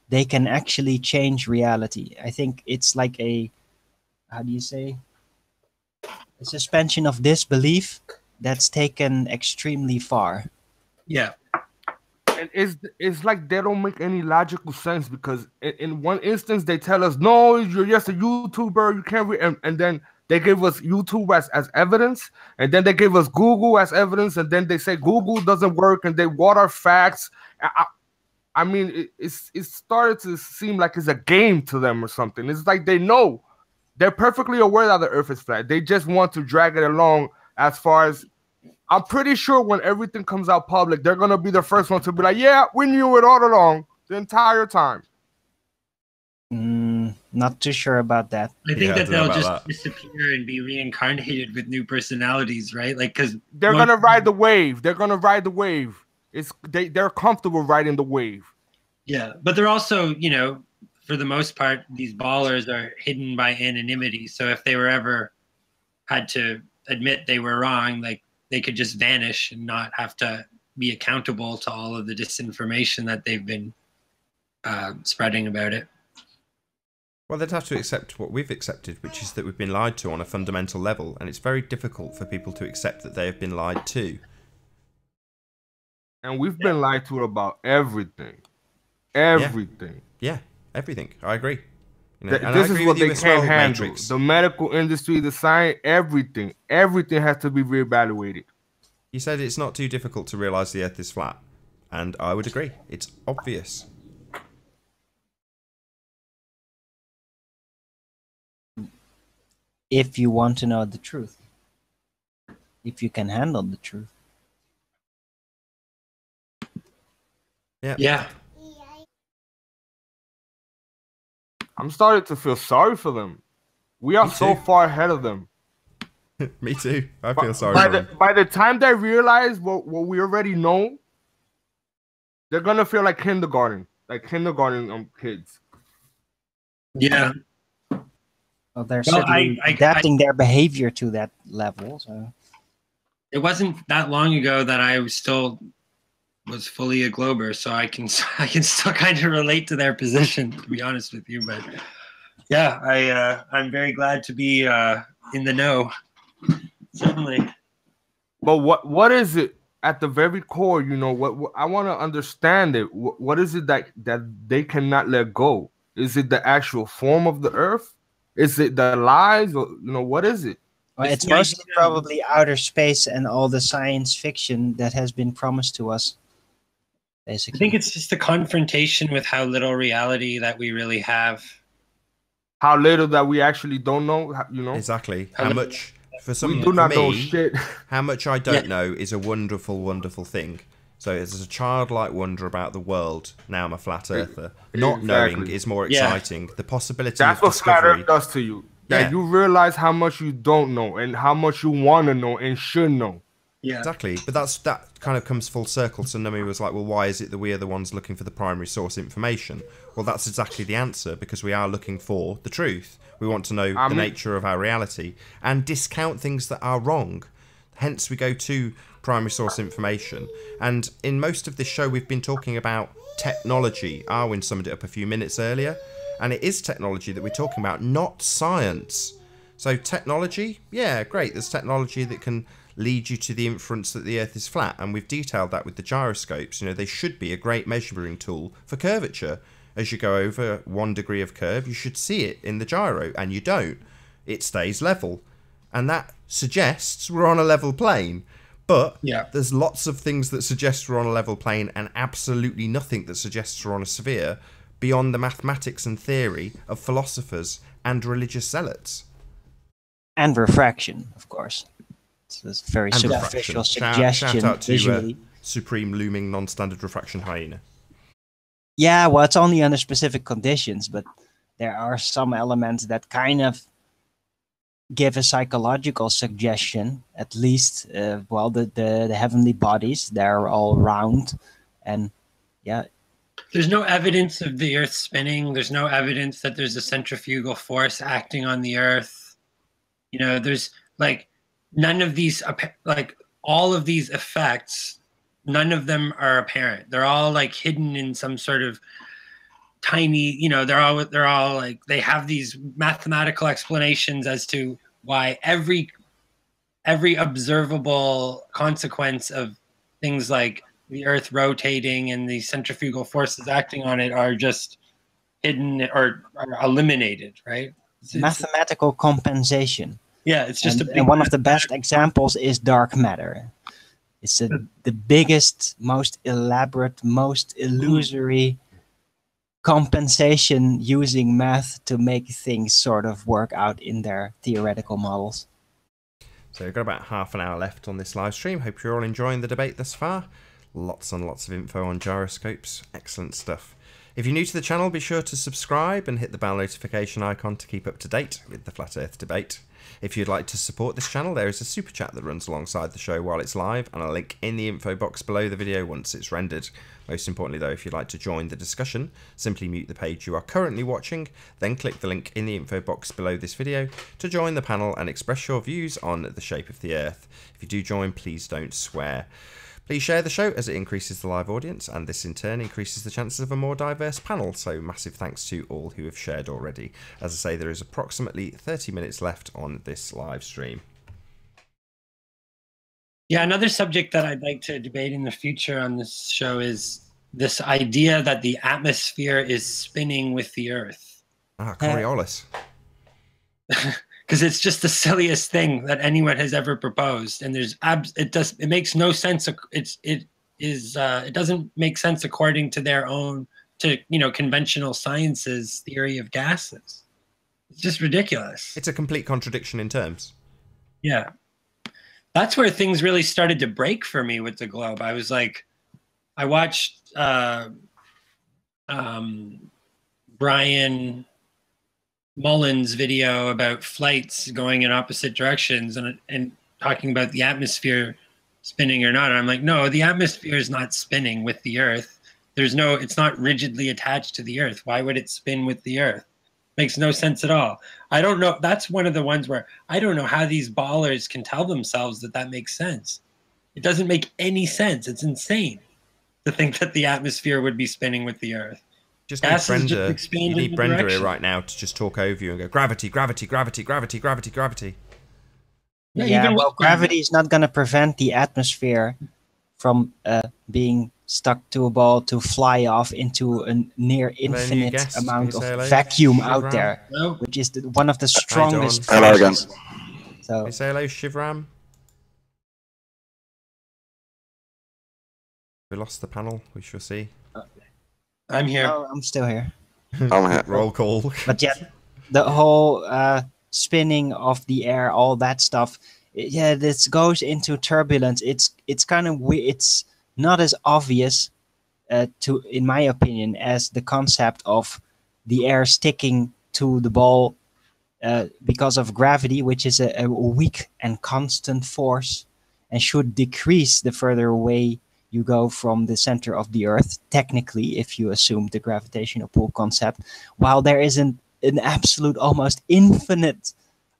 they can actually change reality. I think it's like a suspension of disbelief that's taken extremely far. Yeah. And it's like they don't make any logical sense, because in one instance they tell us, no, you're just a YouTuber, you can't and then they give us YouTube as evidence, and then they give us Google as evidence, and then they say Google doesn't work, and they water facts. I mean, it started to seem like it's a game to them or something. It's like they're perfectly aware that the Earth is flat. They just want to drag it along. As far as I'm pretty sure when everything comes out public, they're gonna be the first one to be like, yeah, we knew it all along the entire time. Not too sure about that. I think that they'll just disappear and be reincarnated with new personalities, right? Like, because they're gonna ride the wave. They're gonna ride the wave. They're comfortable riding the wave. Yeah, but they're also, for the most part, these ballers are hidden by anonymity. So if they were ever had to admit they were wrong, like they could just vanish and not have to be accountable to all of the disinformation that they've been spreading about it. Well, they'd have to accept what we've accepted, which is that we've been lied to on a fundamental level, and it's very difficult for people to accept that they have been lied to. And we've been lied to about everything. Everything. Yeah, everything. I agree. You know, This is what they can't handle. Matrix. The medical industry, the science, everything. Everything has to be reevaluated. You said it's not too difficult to realize the Earth is flat. And I would agree. It's obvious. If you want to know the truth. If you can handle the truth. Yeah. Yeah. I'm starting to feel sorry for them. We are so far ahead of them. Me too. I feel sorry for them. By the time they realize what we already know, they're gonna feel like kindergarten kids. Yeah. Well, they're certainly adapting their behavior to that level. So it wasn't that long ago that I was fully a Glober, so I can still kind of relate to their position, to be honest with you. But yeah, I'm very glad to be in the know. Certainly. But what is it at the very core? You know what I want to understand it. What is it that they cannot let go? Is it the actual form of the Earth? Is it the lies? Or what is it? Well, it's mostly probably outer space and all the science fiction that has been promised to us. Basically. I think it's just the confrontation with how little reality that we really have. How little that we actually don't know, Exactly. How much, for some, we do not know me, shit. How much I don't know is a wonderful, wonderful thing. So there's a childlike wonder about the world. Now I'm a flat earther. Not knowing is more exciting. The possibility That's of what discovery. flat earth does to you. That you realize how much you don't know and how much you want to know and should know. Yeah, exactly. But that kind of comes full circle. So Numi was like, well, why is it that we are the ones looking for the primary source information? Well, that's exactly the answer, because we are looking for the truth. We want to know the nature of our reality and discount things that are wrong. Hence, we go to primary source information. And in most of this show, we've been talking about technology. Arwin summed it up a few minutes earlier. And it is technology that we're talking about, not science. So technology, yeah, great. There's technology that can lead you to the inference that the Earth is flat, and we've detailed that with the gyroscopes. They should be a great measuring tool for curvature. As you go over 1 degree of curve, you should see it in the gyro, and you don't. It stays level, and that suggests we're on a level plane. But there's lots of things that suggest we're on a level plane, and absolutely nothing that suggests we're on a sphere, beyond the mathematics and theory of philosophers and religious zealots. And refraction, of course. It's a very superficial suggestion. Shout out to Supreme Looming Non-Standard Refraction Hyena. Yeah, well, it's only under specific conditions, but there are some elements that kind of give a psychological suggestion, at least. Well, the heavenly bodies, they're all round, and yeah. There's no evidence of the Earth spinning. There's no evidence that there's a centrifugal force acting on the Earth. There's none of these, all of these effects, none of them are apparent. They're all hidden in some sort of tiny, they're all they have these mathematical explanations as to why every observable consequence of things like the Earth rotating and the centrifugal forces acting on it are just hidden or are eliminated, right? Mathematical compensation. Yeah, it's just and one of the best examples is dark matter. It's the biggest, most elaborate, most illusory compensation using math to make things sort of work out in their theoretical models. So we've got about half an hour left on this live stream. Hope you're all enjoying the debate thus far. Lots and lots of info on gyroscopes. Excellent stuff. If you're new to the channel, be sure to subscribe and hit the bell notification icon to keep up to date with the Flat Earth debate. If you'd like to support this channel, there is a super chat that runs alongside the show while it's live, and a link in the info box below the video once it's rendered. Most importantly though, if you'd like to join the discussion, simply mute the page you are currently watching, then click the link in the info box below this video to join the panel and express your views on the shape of the Earth. If you do join, please don't swear. Please share the show as it increases the live audience, and this in turn increases the chances of a more diverse panel, so massive thanks to all who have shared already. As I say, there is approximately 30 minutes left on this live stream. Yeah, another subject that I'd like to debate in the future on this show is this idea that the atmosphere is spinning with the Earth. Ah, Coriolis. Because it's just the silliest thing that anyone has ever proposed, and it makes no sense. It doesn't make sense according to their own conventional science's theory of gases. It's just ridiculous. It's a complete contradiction in terms. Yeah, that's where things really started to break for me with the globe. I was like, I watched Brian Mullen's video about flights going in opposite directions and talking about the atmosphere spinning or not. And I'm like, no, the atmosphere is not spinning with the Earth. It's not rigidly attached to the Earth. Why would it spin with the Earth? Makes no sense at all. I don't know. That's one of the ones where I don't know how these ballers can tell themselves that makes sense. It doesn't make any sense. It's insane to think that the atmosphere would be spinning with the Earth. Just need Brenda. You need Brenda here right now to just talk over you and go, gravity, gravity, gravity, gravity, gravity, gravity. Yeah, well, gravity is not going to prevent the atmosphere from being stuck to a ball to fly off into a near infinite amount of vacuum out there, which is one of the strongest forces. So, say hello, Shivram. We lost the panel. We shall see. I'm here. Oh, I'm still here. I'm here. Roll call. But yeah, the whole spinning of the air, all that stuff. Yeah, this goes into turbulence. It's kind of weird. It's not as obvious, in my opinion, as the concept of the air sticking to the ball because of gravity, which is a weak and constant force, and should decrease the further away you go from the center of the Earth, technically, if you assume the gravitational pull concept, while there is an absolute, almost infinite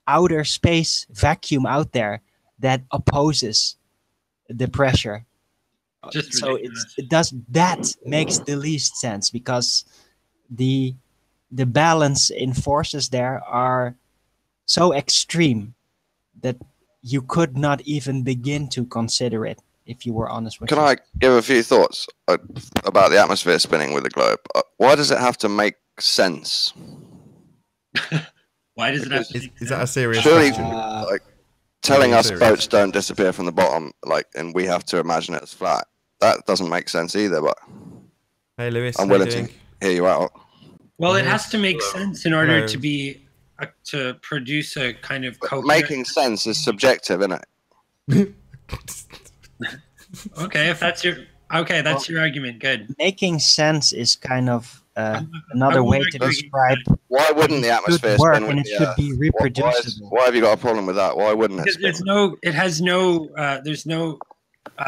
outer space vacuum out there that opposes the pressure. So that makes the least sense, because the balance in forces there are so extreme that you could not even begin to consider it. If you were honest with yourself. Can I give a few thoughts about the atmosphere spinning with the globe? Why does it have to make sense? Why does it have to make sense? Is that a serious question? Surely, telling us boats don't disappear from the bottom, and we have to imagine it as flat. That doesn't make sense either, but... Hey, Lewis, I'm willing to hear you out. Well, it has to make sense in order to be... to produce a kind of coherent... Making sense is subjective, isn't it? Okay, if that's your argument. Good. Making sense is kind of another way to describe. Why wouldn't the atmosphere spin with and it should be reproducible? Why have you got a problem with that? Why wouldn't it spin? There's no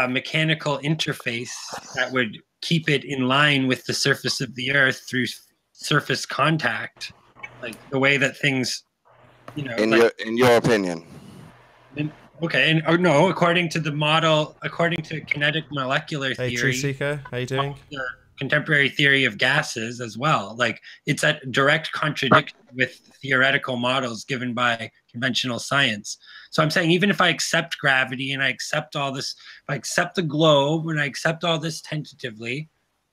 mechanical interface that would keep it in line with the surface of the Earth through surface contact, like the way that things, in your opinion. Okay, and no, according to the model, according to kinetic molecular theory, hey, True Seeker, how you doing? The contemporary theory of gases as well. Like, it's at direct contradiction with theoretical models given by conventional science. So I'm saying, even if I accept gravity and I accept all this, if I accept the globe and I accept all this tentatively,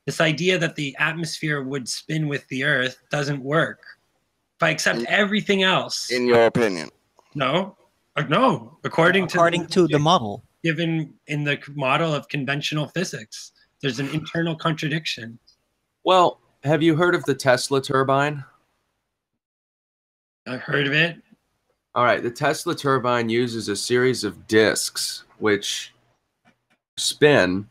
this idea that the atmosphere would spin with the Earth doesn't work. If I accept everything else, in your opinion, no. No, according to the model given in the model of conventional physics, there's an internal contradiction. Well, have you heard of the Tesla turbine? I've heard of it. All right, the Tesla turbine uses a series of disks which spin,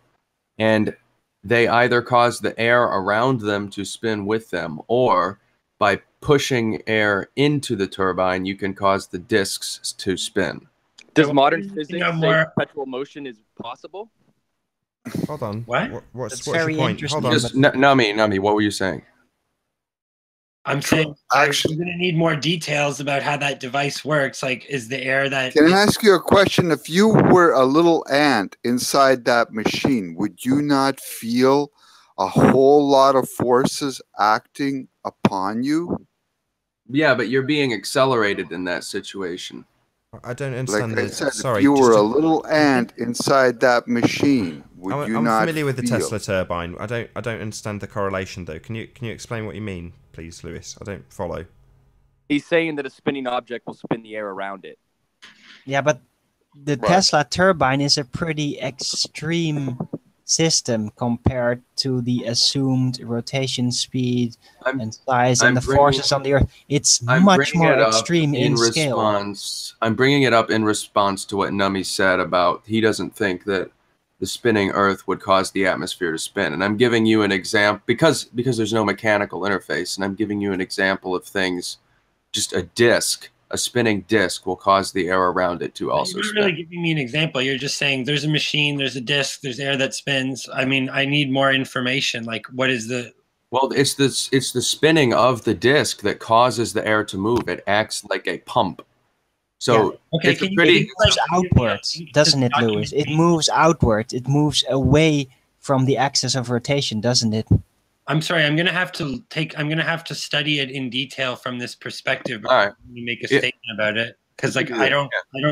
and they either cause the air around them to spin with them, or by pushing air into the turbine, you can cause the disks to spin. Does modern physics say perpetual motion is possible? Hold on. What's your point? Hold on. Just, Nami, what were you saying? I'm saying actually, we're going to need more details about how that device works. Like, is the air that... Can I ask you a question? If you were a little ant inside that machine, would you not feel a whole lot of forces acting upon you? Yeah, but you're being accelerated in that situation. I don't understand. Like I said, sorry, if you were a little ant inside that machine, would you I'm not familiar with the feel? Tesla turbine. I don't understand the correlation though. Can you explain what you mean, please, Lewis? I don't follow. He's saying that a spinning object will spin the air around it. Yeah, but the Tesla turbine is a pretty extreme system compared to the assumed rotation speed and size and the forces on the Earth. It's much more extreme in scale. I'm bringing it up in response to what Nummy said about he doesn't think that the spinning Earth would cause the atmosphere to spin. And I'm giving you an example because there's no mechanical interface, and I'm giving you an example of things. Just a disk, a spinning disk will cause the air around it to also spin. You're not really giving me an example. You're just saying there's a machine, there's a disk, there's air that spins. I mean, I need more information. Like, what is the... Well, it's the spinning of the disk that causes the air to move. It acts like a pump. So okay, it moves outwards, doesn't it, Lewis? It moves outward. It moves away from the axis of rotation, doesn't it? I'm sorry. I'm gonna have to study it in detail from this perspective before you make a statement about it. Because like I don't.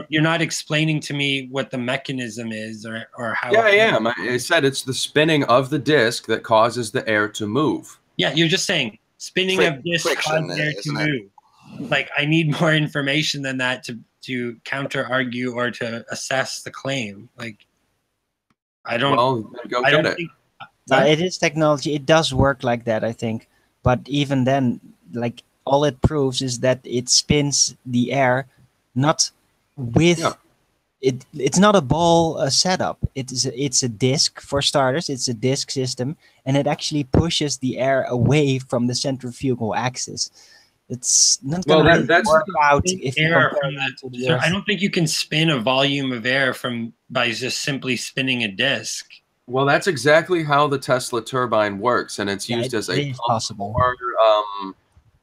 You're not explaining to me what the mechanism is or how. Yeah. I said it's the spinning of the disk that causes the air to move. Yeah, you're just saying spinning of disk causes air to move. Like I need more information than that to counter argue or to assess the claim. Like I don't. Well, go get it. It is technology. It does work like that, I think. But even then, like all it proves is that it spins the air, not with it. It's not a ball setup. It's a disc for starters. It's a disc system, and it actually pushes the air away from the centrifugal axis. It's not going to work out if you compare that to the Earth. I don't think you can spin a volume of air by just simply spinning a disc. Well, that's exactly how the Tesla turbine works, and it's used as a possible.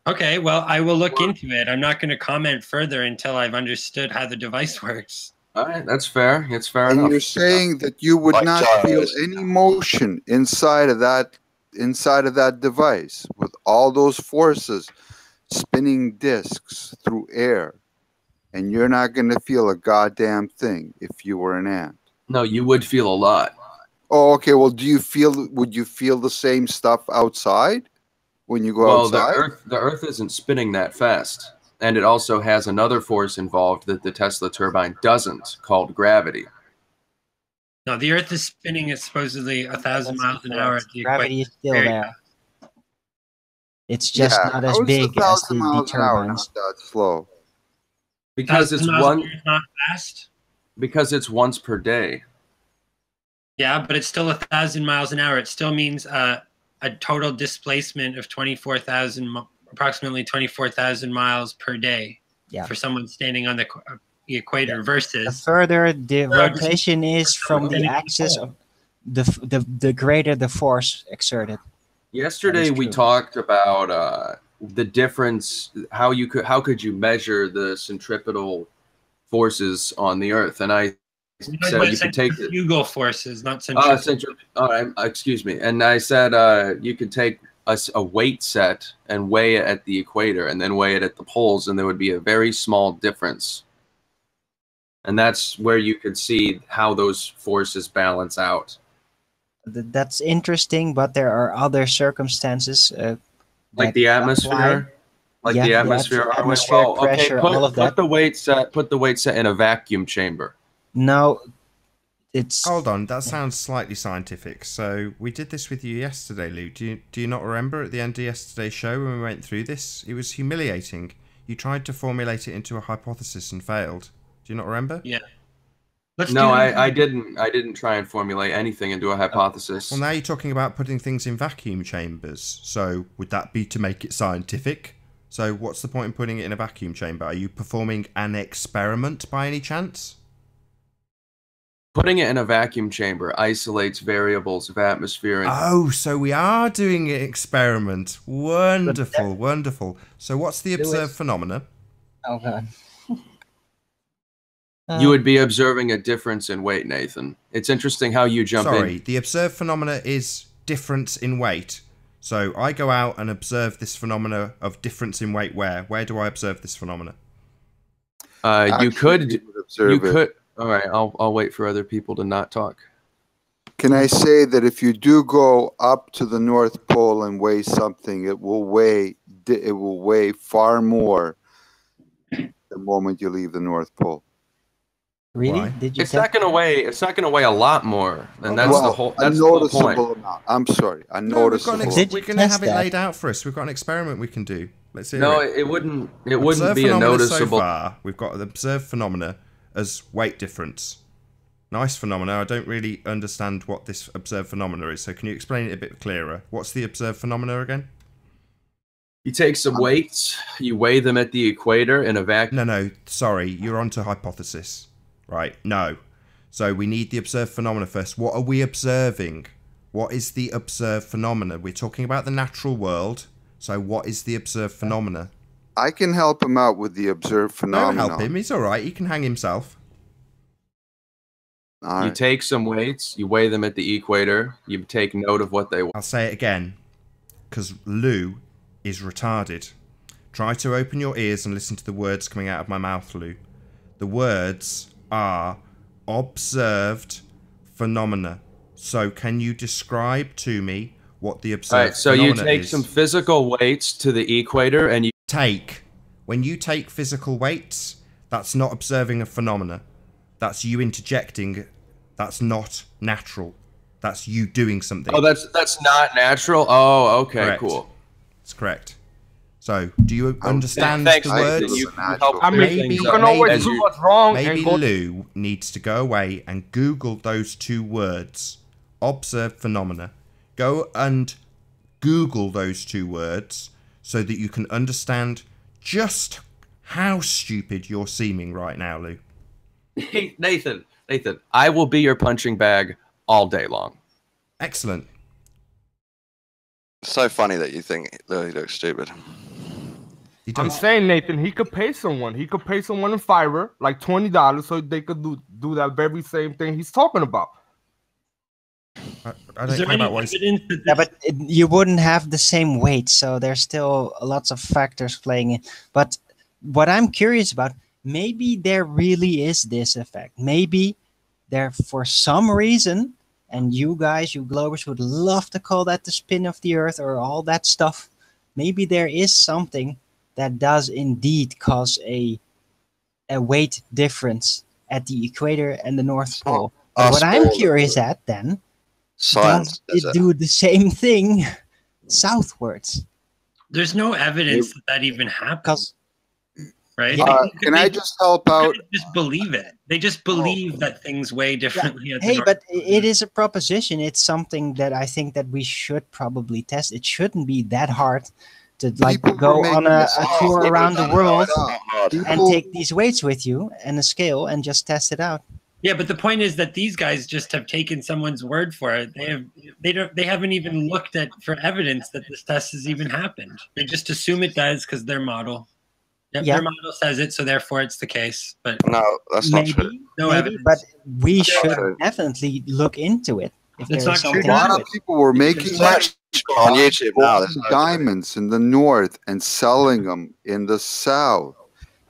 Okay, well, I will look into it. I'm not going to comment further until I've understood how the device works. All right, that's fair. It's fair enough. And you're saying that you would not feel any motion inside of that device with all those forces spinning discs through air, and you're not going to feel a goddamn thing if you were an ant. No, you would feel a lot. Oh, okay. Well, would you feel the same stuff outside when you go outside? Well, the Earth isn't spinning that fast, and it also has another force involved that the Tesla turbine doesn't, called gravity. No, the Earth is spinning at supposedly 1,000 miles an hour. Gravity is still there. It's just not as big as the turbines. Not that slow. Because it's not fast. Because it's once per day. Yeah, but it's still 1,000 miles an hour. It still means a total displacement of approximately 24,000 miles per day for someone standing on the equator. Versus the further the rotation is from the axis, the greater the force exerted. Yesterday we talked about the difference. How could you measure the centripetal forces on the Earth? And I said you could take centrifugal forces, not centrifugal. All right, excuse me. And I said you could take a weight set and weigh it at the equator, and then weigh it at the poles, and there would be a very small difference. And that's where you could see how those forces balance out. That's interesting, but there are other circumstances, like the atmosphere. The atmosphere, atmospheric pressure, all of that. Put the weight set in a vacuum chamber. No, it's... Hold on, that sounds slightly scientific. So we did this with you yesterday, Luke. Do you not remember at the end of yesterday's show when we went through this? It was humiliating. You tried to formulate it into a hypothesis and failed. Do you not remember? Yeah. I didn't try and formulate anything into a hypothesis. Well, now you're talking about putting things in vacuum chambers. So would that be to make it scientific? So what's the point in putting it in a vacuum chamber? Are you performing an experiment by any chance? Putting it in a vacuum chamber isolates variables of atmosphere. Oh, so we are doing an experiment. Wonderful, wonderful. So what's the observed phenomena? Oh, God. You would be observing a difference in weight, Nathan. It's interesting how you jump in. Sorry, the observed phenomena is difference in weight. So I go out and observe this phenomena of difference in weight where? Where do I observe this phenomena? You could. Observe it. All right. I'll wait for other people to not talk. Can I say that if you do go up to the North Pole and weigh something, it will weigh far more the moment you leave the North Pole. Really? Why? Did you? It's not gonna weigh. It's not gonna weigh a lot more, and that's the whole. That's a the whole noticeable point. amount. I'm sorry, a noticeable. We're going to have it laid out for us. We've got an experiment we can do. Let's hear No, it. it wouldn't. It Observed wouldn't be a phenomena noticeable. So far, we've got the observed phenomena as weight difference. Nice phenomena. I don't really understand what this observed phenomena is. So can you explain it a bit clearer? What's the observed phenomena again? You take some weights, you weigh them at the equator in a vacuum. No, sorry, you're onto hypothesis. Right, no. So we need the observed phenomena first. What are we observing? What is the observed phenomena? We're talking about the natural world. So what is the observed phenomena? I can help him out with the observed phenomena. Don't help him, he's alright, he can hang himself. You take some weights, you weigh them at the equator, you take note of what they weigh. I'll say it again, because Lou is retarded. Try to open your ears and listen to the words coming out of my mouth, Lou. The words are observed phenomena. So can you describe to me what the observed phenomena is? So you take some physical weights to the equator and you... When you take physical weights, that's not observing a phenomena. That's you interjecting. That's not natural. That's you doing something. Oh, that's not natural? Oh, okay, correct. Cool. That's correct. So, do you understand thanks, the words? I mean, you can always prove us wrong. Maybe Lou needs to go away and Google those two words. Observed phenomena. Go and Google those two words so that you can understand just how stupid you're seeming right now, Lou. Hey, Nathan, I will be your punching bag all day long. Excellent. It's so funny that you think Louis looks stupid. I'm saying, Nathan, he could pay someone. He could pay someone in Fiverr like $20 so they could do that very same thing he's talking about. I don't care about what yeah, but you wouldn't have the same weight, so there's still lots of factors playing in. But what I'm curious about, maybe there really is this effect. Maybe there, for some reason, and you guys, you Globers, would love to call that the spin of the Earth or all that stuff. Maybe there is something that does indeed cause a weight difference at the equator and the North Pole. But what I'm curious at then, does it do the same thing southwards? There's no evidence that even happens. Right? Can I just help out? Just believe it. They just believe that things weigh differently. Yeah. Hey, but it is a proposition. It's something that I think that we should probably test. It shouldn't be that hard to go on a tour around the world and take these weights with you and a scale and just test it out. Yeah, but the point is that these guys just have taken someone's word for it. They haven't even looked at for evidence that this test has even happened. They just assume it does because their model. Yep, their model says it, so therefore it's the case. But no, that's not true. No evidence. But we should definitely look into it. If it's not true. A lot of people were making on YouTube now. Diamonds in the north and selling them in the south.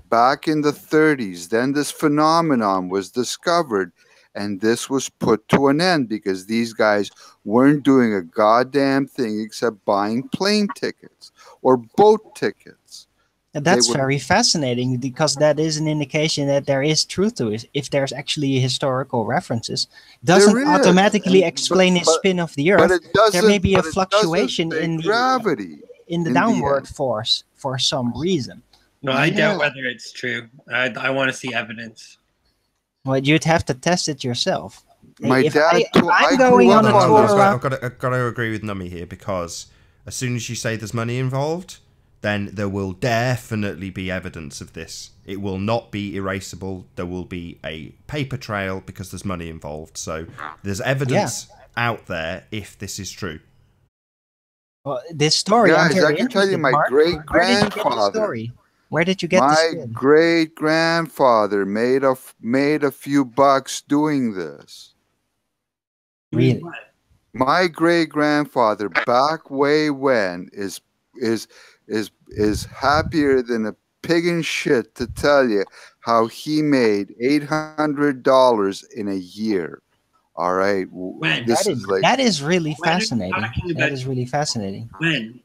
Back in the 30s, then this phenomenon was discovered, and this was put to an end because these guys weren't doing a goddamn thing except buying plane tickets or boat tickets. And that's very fascinating because that is an indication that there is truth to it. If there's actually historical references, doesn't automatically explain the spin of the Earth. There may be a fluctuation in gravity, in the downward force for some reason. No, I doubt whether it's true. I want to see evidence. Well, you'd have to test it yourself. My dad. I'm going on a tour. I've got to agree with Nummy here because as soon as you say there's money involved, then there will definitely be evidence of this. It will not be erasable. There will be a paper trail because there's money involved. So there's evidence out there if this is true. Well, this story. Guys, I can tell you my great-grandfather. Where did you get this? My great-grandfather made a few bucks doing this. Really? My great-grandfather back way when is happier than pig in shit to tell you how he made $800 in a year. All right, this is like that is really fascinating. That is really fascinating. When?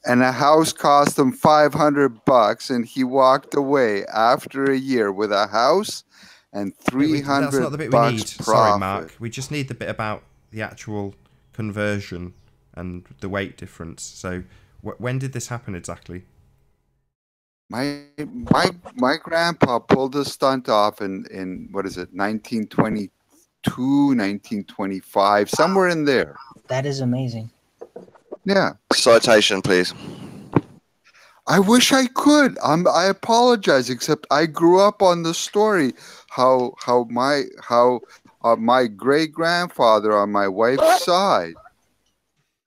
And a house cost him $500, and he walked away after a year with a house and $300. That's not the bit we need. Profit. Sorry, Mark. We just need the bit about the actual conversion and the weight difference. So, when did this happen exactly? My grandpa pulled the stunt off in what is it, 1922, 1925, somewhere in there. That is amazing. Yeah. Citation, please. I wish I could. I apologize, except I grew up on the story how my great grandfather on my wife's side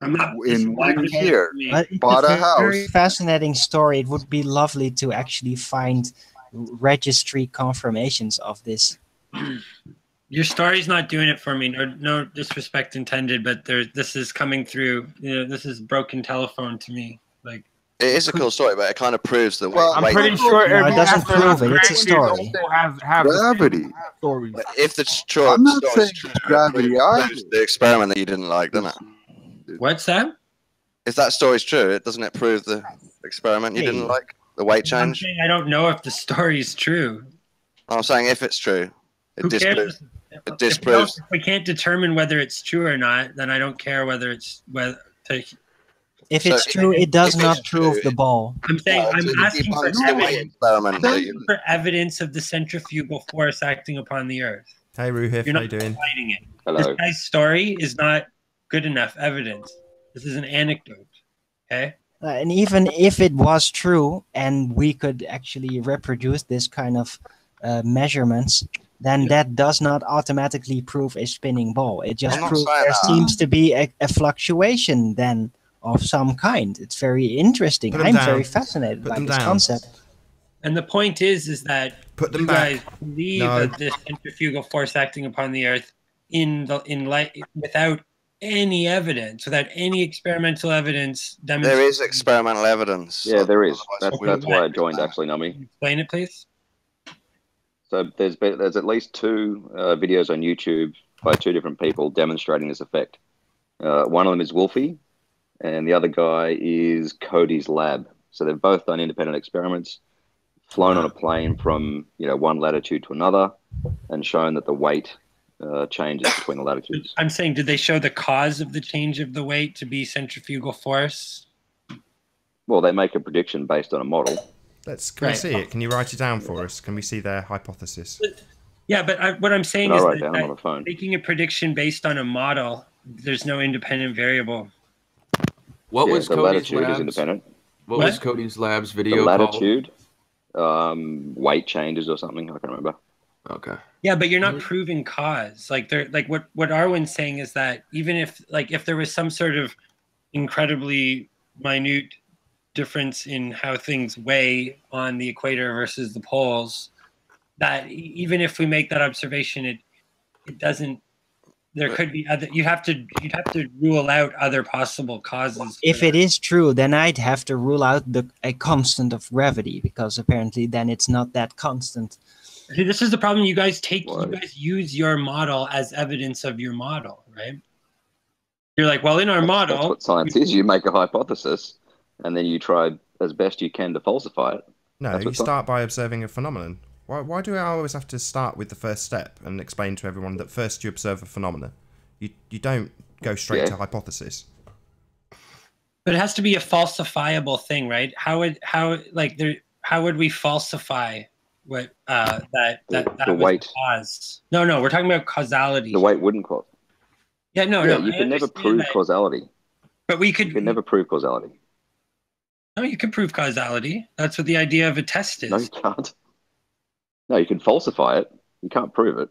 in 1 year bought a house. Very fascinating story. It would be lovely to actually find registry confirmations of this. Your story's not doing it for me. No disrespect intended, but this is coming through. This is broken telephone to me. Like, it is a cool story, but it kind of proves that. Well, I'm pretty sure it doesn't prove it. It's a story. Have gravity. Stories. But if the story, I'm not saying gravity. The experiment that you didn't like, doesn't it? What's that? If that story's true, doesn't it prove the experiment you didn't like? The weight change? I don't know if the story's true. I'm saying if it's true, it disproves. It disproves. If we can't determine whether it's true or not, then I don't care whether it's If it's true, it does not prove the ball. I'm saying I'm asking for evidence of the centrifugal force acting upon the Earth. Hey, Ruhif, You're how not you doing? fighting it. Hello. This guy's story is not good enough evidence. This is an anecdote. Okay. And even if it was true, and we could actually reproduce this kind of measurements, then that does not automatically prove a spinning ball. It just proves there seems to be a fluctuation then of some kind. It's very interesting. I'm very fascinated by this concept. And the point is that you guys believe that this centrifugal force acting upon the Earth in light without any evidence, without any experimental evidence. There is experimental evidence. Yeah, there is. That's why I joined, actually, Nami. Explain it, please. So there's at least 2 videos on YouTube by 2 different people demonstrating this effect. One of them is Wolfie, and the other guy is Cody's lab. So they've both done independent experiments, flown on a plane from one latitude to another, and shown that the weight changes between the latitudes. I'm saying, did they show the cause of the change of the weight to be centrifugal force? Well, they make a prediction based on a model. Can we see it? Can you write it down for us? Can we see their hypothesis? Yeah, but what I'm saying is that making a prediction based on a model, there's no independent variable. What was the Cody's latitude labs? is independent. What was Cody's labs video the latitude, weight changes or something. I can't remember. Okay. Yeah, but you're not proving cause. Like what Arwen's saying is that even if there was some sort of incredibly minute difference in how things weigh on the equator versus the poles, that even if we make that observation, it doesn't. There could be other. You'd have to rule out other possible causes. If it is true, then I'd have to rule out a constant of gravity, because apparently then it's not that constant. See, this is the problem. You guys use your model as evidence of your model, right? You're like, well, in our model, that's what science is. You make a hypothesis, and then you try as best you can to falsify it. No, you start by observing a phenomenon. Why do I always have to start with the first step and explain to everyone that first you observe a phenomenon? You don't go straight to hypothesis. But it has to be a falsifiable thing, right? How would we falsify what that the weight caused? No, we're talking about causality. The weight wouldn't cause. Yeah, no. You can never prove causality. But you can never prove causality. No, you can prove causality. That's what the idea of a test is. No, you can't. No, you can falsify it. You can't prove it.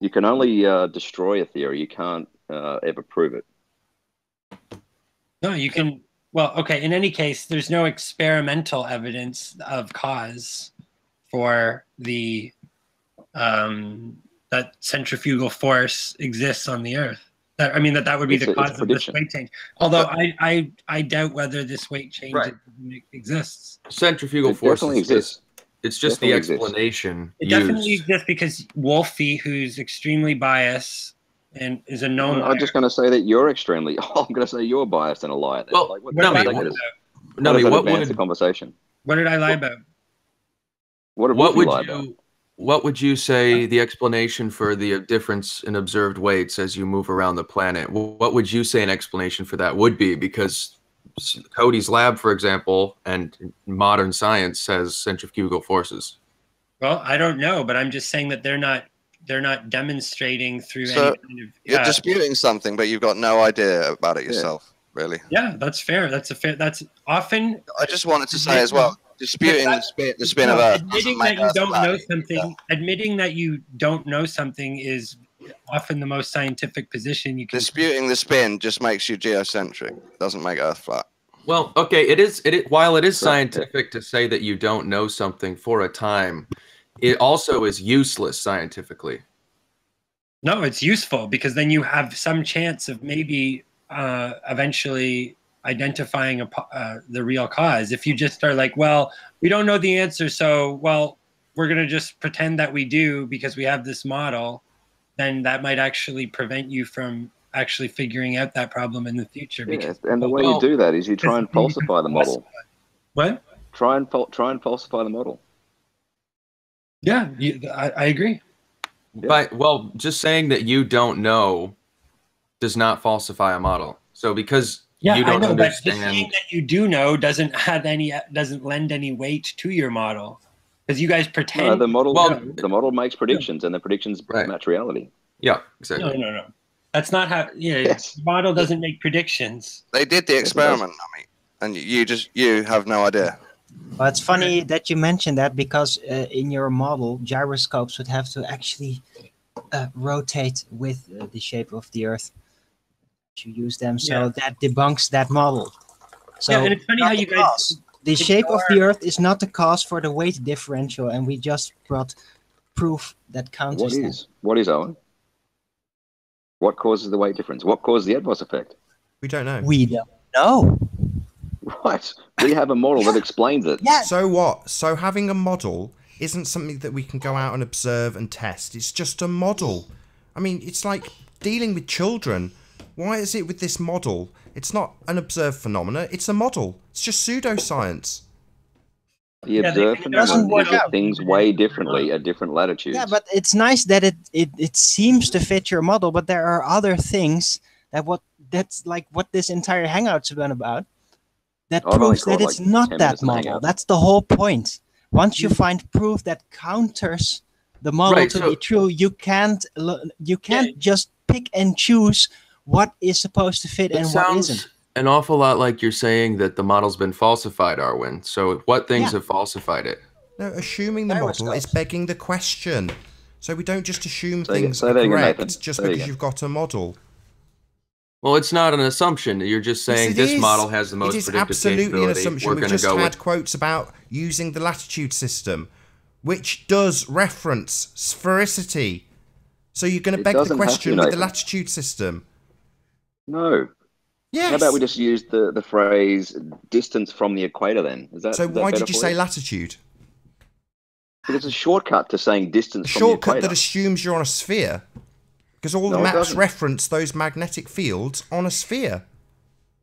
You can only destroy a theory. You can't ever prove it. No, you can. Well, okay. In any case, there's no experimental evidence of cause for the that centrifugal force exists on the Earth. I mean, that would be the cause of this prediction. weight change. Although I doubt whether this weight change exists. Centrifugal It forces definitely exists. It's just Definitely the exists. explanation. It definitely exists because Wolfie, who's extremely biased and is a known liar. I'm just going to say that you're extremely. I'm going to say you're biased and a liar. Then. Well, like, what would the conversation? What did I lie about? What would you say the explanation for the difference in observed weights as you move around the planet? What would you say an explanation for that would be? Because Cody's lab, for example, and modern science says centrifugal forces. Well, I don't know, but I'm just saying that they're not demonstrating through So any kind of. You're disputing something, but you've got no idea about it yourself, really. Yeah, that's fair. That's often. I just wanted to say as well, disputing the spin of Earth. Admitting that you don't know something. Admitting that you don't know something is often the most scientific position you can. Disputing the spin just makes you geocentric. Doesn't make Earth flat. Well, okay, it is. While it is scientific to say that you don't know something for a time, it also is useless scientifically. No, it's useful because then you have some chance of maybe eventually identifying the real cause. If you just are like, well, we don't know the answer, so we're going to just pretend that we do because we have this model, then that might actually prevent you from actually figuring out that problem in the future. Because, and the way you do that is you try and falsify the model. What? Try and falsify the model. Yeah, I agree. But just saying that you don't know does not falsify a model. So because you don't understand, but just saying that you do know doesn't lend any weight to your model because you guys pretend. No, the model makes predictions, and the predictions match reality. Yeah, exactly. No. That's not how. The model doesn't make predictions. They did the experiment, and you have no idea. Well, it's funny that you mentioned that because in your model, gyroscopes would have to actually rotate with the shape of the Earth to use them. So that debunks that model. So and it's funny how you guys. The shape of the Earth is not the cause for the weight differential, and we just brought proof that counters that. What is, Owen? What causes the weight difference? What causes the Atmos effect? We don't know. We don't know. Right. We have a model that explains it. Yeah. So what? So having a model isn't something that we can go out and observe and test. It's just a model. I mean, it's like dealing with children. Why is it with this model? It's not an observed phenomena. It's a model. It's just pseudoscience. The observed phenomenon is that things weigh differently at different latitudes. Yeah, but it's nice that it seems to fit your model, but there are other things that's like what this entire hangout's been about. That proves that it's not that model. That's the whole point. Once you find proof that counters the model to be true, you can't just pick and choose what is supposed to fit and what isn't. An awful lot like you're saying that the model's been falsified, Arwen. So what things have falsified it? No, assuming the model is begging the question. So we don't just assume things are correct just because you've got a model. Well, it's not an assumption. You're just saying this model has the most predictive capability. It is absolutely an assumption. We've just had quotes about using the latitude system, which does reference sphericity. So you're going to beg the question with the latitude system. No. Yes. How about we just use the phrase distance from the equator then? So why did you say latitude? Because it's a shortcut to saying distance from the equator. A shortcut that assumes you're on a sphere. Because all the maps reference those magnetic fields on a sphere.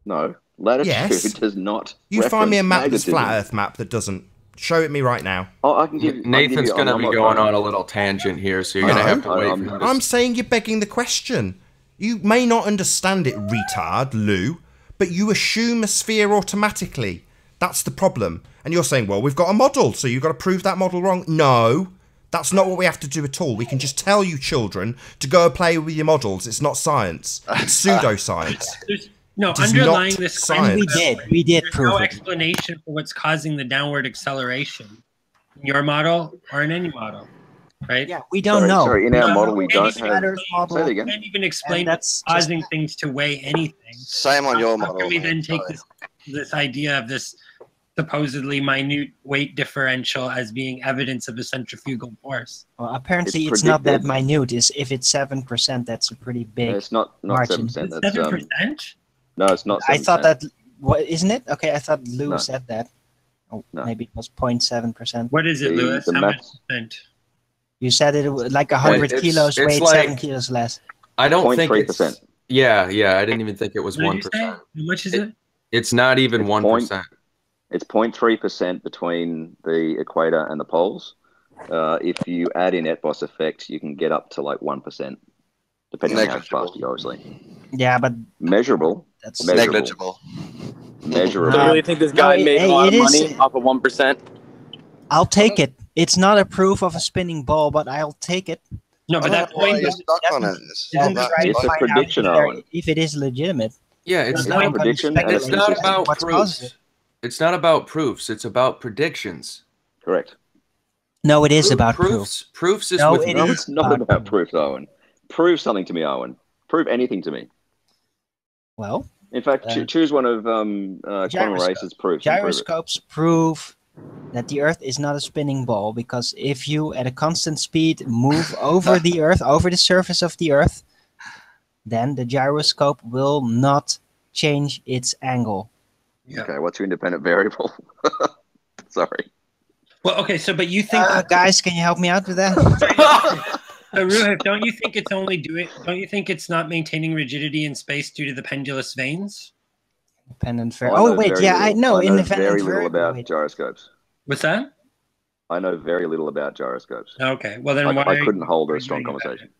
No, latitude does not. You find me a map that's flat Earth map that doesn't. Show it me right now. Oh, I can give. Nathan's going to be going on a little tangent here, so you're going to have to wait for him. I'm saying you're begging the question. You may not understand it, retard, Lou, but you assume a sphere automatically. That's the problem. And you're saying, well, we've got a model, so you've got to prove that model wrong. No. That's not what we have to do at all. We can just tell you children to go and play with your models. It's not science. It's pseudoscience. No, underlying this science. We did prove no explanation for what's causing the downward acceleration in your model or in any model, right? Yeah, we don't know. Sorry, in our model we don't have. Say it again. We can't even explain what's causing things to weigh anything. Same on your model. How can we then take this idea of this supposedly minute weight differential as being evidence of a centrifugal force. Well, apparently it's not that minute. If it's 7%, that's a pretty big It's not margin. 7%. That's 7%? No, it's not 7%. I thought that, what, isn't it? Okay, I thought Lou No. said that. Oh, No. maybe it was 0.7%. What is it, Lewis? the How math- much percent? You said it was like 100 kilos it's weighed like- 7 kilos less. I don't think 0.3%. it's. Yeah, I didn't even think it was What did you say? 1%. How much is it? It's not even It's 1%. It's 0.3% between the equator and the poles. If you add in Atmos effect, you can get up to like 1%, depending on how fast you go, obviously. Yeah, but Measurable. that's Negligible. Measurable. So you really think this guy No, made a it lot of is- money off of 1%? I'll take it. It's not a proof of a spinning ball, but I'll take it. No, but that Why are point you is stuck on it? Then That's try to It's a find out prediction, if, Owen. if it is legitimate. Yeah, it's It's not. a prediction, and It's not about what's proofs. positive. It's not about proofs. It's about predictions. Correct. No, it is about proof. proofs. Proofs is No, with it No, is it's not about proof, Owen. Prove something to me, Owen. Prove anything to me. Well, In fact, choose one of Quantum Gyroscope. Race's proofs. And prove it. Gyroscopes prove that the Earth is not a spinning ball because if you, at a constant speed, move over the Earth, over the surface of the Earth, then the gyroscope will not change its angle. Yeah. Okay, what's your independent variable? Sorry. Well, okay, so but you think Guys, can you help me out with that? Ruhif, don't you think it's only doing? Don't you think it's not maintaining rigidity in space due to the pendulous veins? Independent I variable. know Oh wait, very yeah, little. I know. I know Independent very little variable. about Wait. gyroscopes. What's that? I know very little about gyroscopes. Okay, well then why? I couldn't hold a are you strong arguing about conversation. it?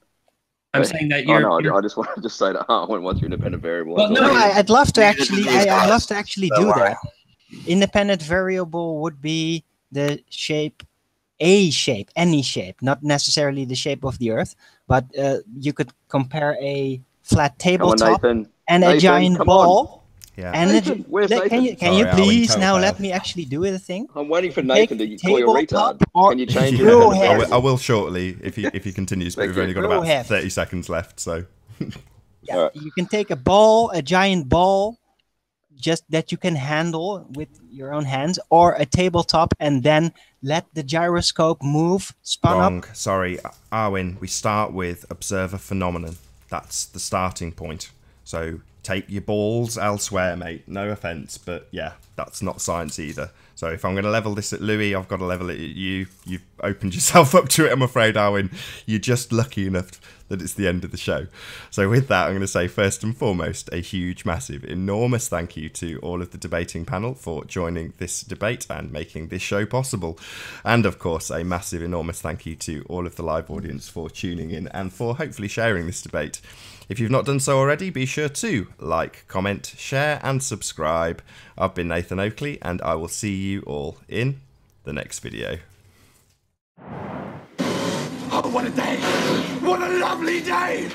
I'm Hey? saying that Oh you're. no, I just wanted to say to Owen, what's your independent variable? Well, That's no, all. I'd love to actually. These I'd love guys. to actually Don't do worry. that. Independent variable would be the shape, a shape, any shape, not necessarily the shape of the Earth, but you could compare a flat Come on, tabletop Nathan. and a Nathan, giant come ball. Yeah. And Nathan, where's can Nathan? you Sorry, Owen, please total now fail. let me actually do the thing? I'm waiting for Take Nathan to the call you a tabletop retard. or- Can you change Yeah. your independent Go ahead. variable? I will shortly if he continues, but Thank we've you. only got Go about ahead. 30 seconds left, so Yeah, Alright. you can take a ball, a giant ball, just that you can handle with your own hands, or a tabletop, and then let the gyroscope move, spun wrong. up. Sorry, Arwin, we start with observe a phenomenon. That's the starting point. So take your balls elsewhere, mate. No offense, but yeah, that's not science either. So if I'm going to level this at Louis, I've got to level it at you. You've opened yourself up to it, I'm afraid, Arwin. You're just lucky enough that it's the end of the show. So with that, I'm going to say first and foremost, a huge, massive, enormous thank you to all of the debating panel for joining this debate and making this show possible. And of course, a massive, enormous thank you to all of the live audience for tuning in and for hopefully sharing this debate. If you've not done so already, be sure to like, comment, share and subscribe. I've been Nathan Oakley and I will see you all in the next video. Oh, what a day! What a lovely day!